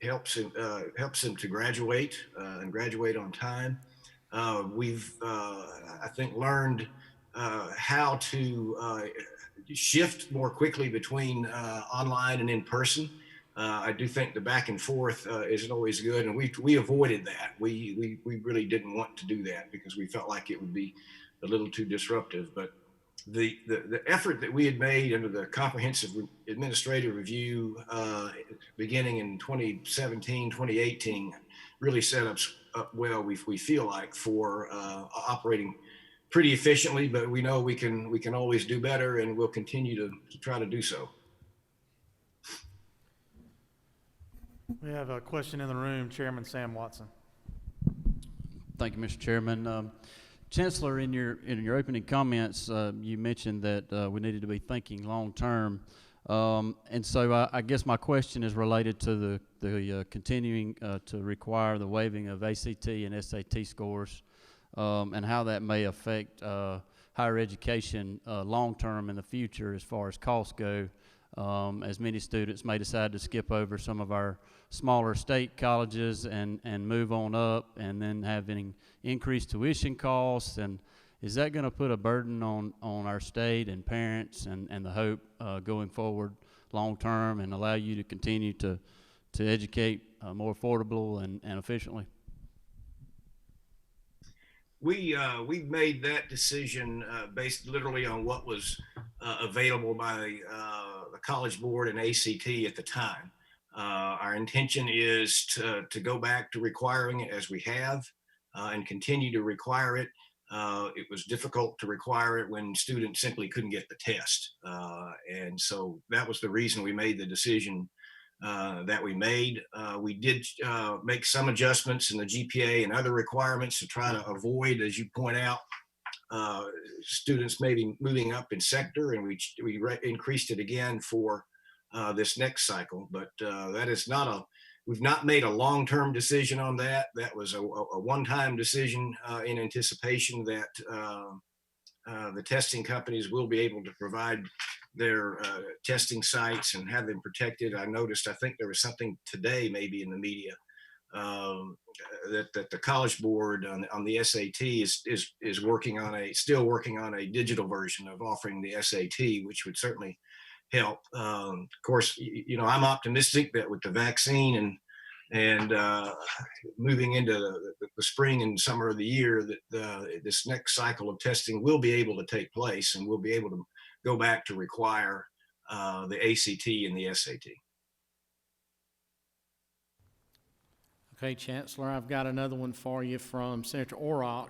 helps them to graduate and graduate on time. We've, I think, learned how to shift more quickly between online and in person. I do think the back and forth isn't always good, and we avoided that. We really didn't want to do that because we felt like it would be a little too disruptive. But the effort that we had made under the comprehensive administrative review beginning in 2017, 2018 really set us up well, we feel like, for operating pretty efficiently, but we know we can always do better, and we'll continue to try to do so. We have a question in the room, Chairman Sam Watson. Thank you, Mr. Chairman. Chancellor, in your opening comments, you mentioned that we needed to be thinking long term, and so I guess my question is related to the continuing to require the waiving of ACT and SAT scores, and how that may affect higher education long term in the future as far as costs go, as many students may decide to skip over some of our smaller state colleges and move on up, and then having increased tuition costs. And is that going to put a burden on our state and parents and the hope going forward long term, and allow you to continue to educate more affordable and efficiently? We made that decision based literally on what was available by the College Board and ACT at the time. Our intention is to go back to requiring it as we have and continue to require it. It was difficult to require it when students simply couldn't get the test. And so that was the reason we made the decision that we made. We did make some adjustments in the GPA and other requirements to try to avoid, as you point out, students maybe moving up in sector, and we increased it again for this next cycle. But that is not we've not made a long-term decision on that. That was a one-time decision in anticipation that the testing companies will be able to provide their testing sites and have them protected. I noticed, I think there was something today maybe in the media that the College Board on the SAT is still working on a digital version of offering the SAT, which would certainly help. Of course, I'm optimistic that with the vaccine and moving into the spring and summer of the year, that this next cycle of testing will be able to take place, and we'll be able to go back to require the ACT and the SAT. Okay, Chancellor, I've got another one for you from Senator Orrock.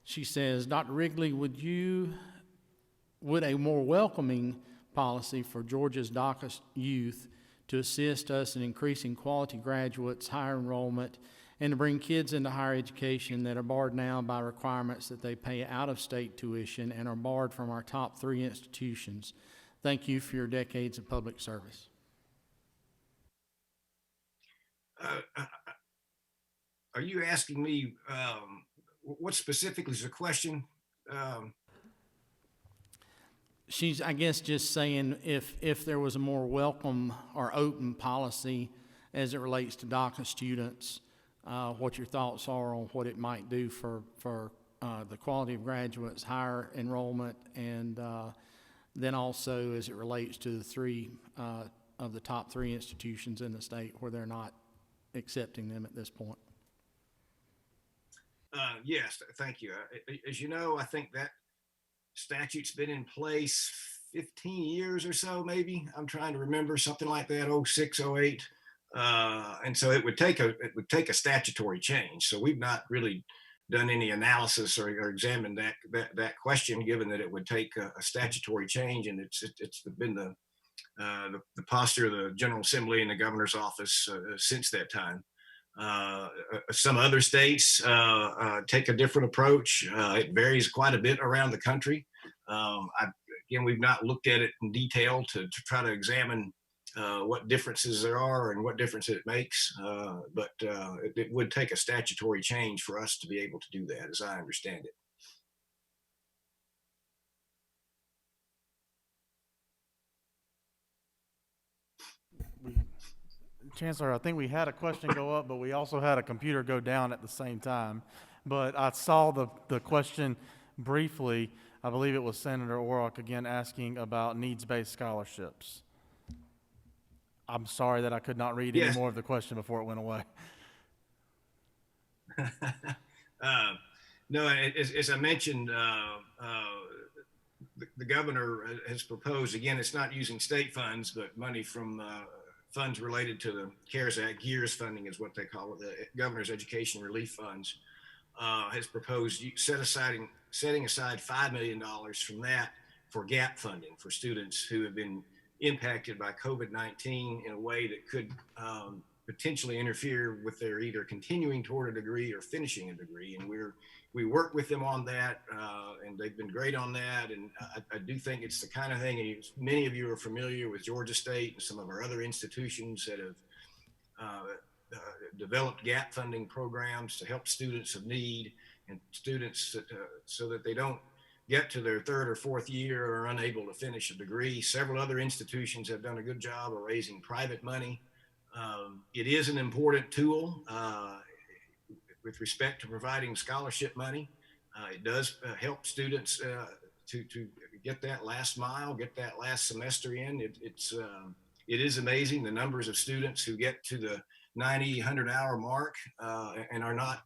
She says, Dr. Wrigley, would a more welcoming policy for Georgia's DACA youth to assist us in increasing quality graduates, higher enrollment, and to bring kids into higher education that are barred now by requirements that they pay out-of-state tuition and are barred from our top 3 institutions? Thank you for your decades of public service. Are you asking me, what specifically is the question? She's, I guess, just saying if there was a more welcome or open policy as it relates to DACA students, what your thoughts are on what it might do for the quality of graduates, higher enrollment, and then also as it relates to the 3 of the top 3 institutions in the state where they're not accepting them at this point. Yes, thank you. As you know, I think that statute's been in place 15 years or so, maybe. I'm trying to remember, something like that, 06, 08. And so it would take a statutory change. So we've not really done any analysis or examined that question, given that it would take a statutory change, and it's been the posture of the General Assembly and the governor's office since that time. Some other states take a different approach. It varies quite a bit around the country. Again, we've not looked at it in detail to try to examine what differences there are and what difference it makes. But it would take a statutory change for us to be able to do that, as I understand it. Chancellor, I think we had a question go up, but we also had a computer go down at the same time. But I saw the question briefly. I believe it was Senator Orrock again asking about needs-based scholarships. I'm sorry that I could not read any more of the question before it went away. No, as I mentioned, the governor has proposed, again, it's not using state funds, but money from funds related to the CARES Act. GEARS funding is what they call it, the Governor's Education Relief Funds, has proposed setting aside $5 million from that for gap funding for students who have been impacted by COVID-19 in a way that could potentially interfere with their either continuing toward a degree or finishing a degree. And we work with them on that, and they've been great on that. And I do think it's the kind of thing, and many of you are familiar with Georgia State and some of our other institutions that have developed gap funding programs to help students of need and students so that they don't get to their third or fourth year or are unable to finish a degree. Several other institutions have done a good job of raising private money. It is an important tool with respect to providing scholarship money. It does help students to get that last mile, get that last semester in. It is amazing the numbers of students who get to the 90, 100-hour mark and are not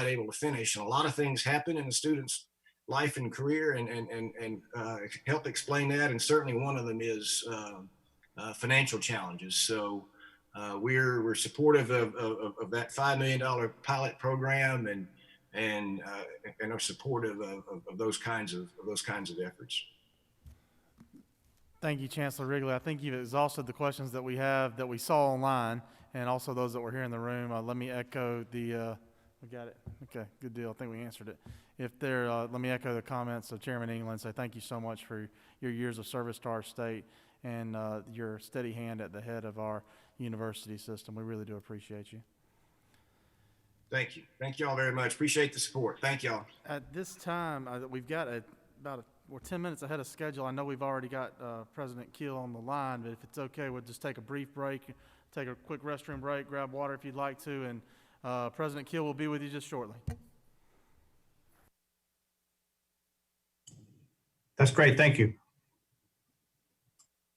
able to finish. And a lot of things happen in the student's life and career, and help explain that. And certainly one of them is financial challenges. So we're supportive of that $5 million pilot program, and are supportive of those kinds of efforts. Thank you, Chancellor Wrigley. I think you've exhausted the questions that we saw online, and also those that were here in the room. Let me echo the. We got it. Okay, good deal. I think we answered it. Let me echo the comments of Chairman England. Say thank you so much for your years of service to our state and your steady hand at the head of our university system. We really do appreciate you. Thank you. Thank you all very much. Appreciate the support. Thank y'all. At this time, we've got we're 10 minutes ahead of schedule. I know we've already got President Keel on the line, but if it's okay, we'll just take a brief break, take a quick restroom break, grab water if you'd like to, and President Keel will be with you just shortly. That's great. Thank you.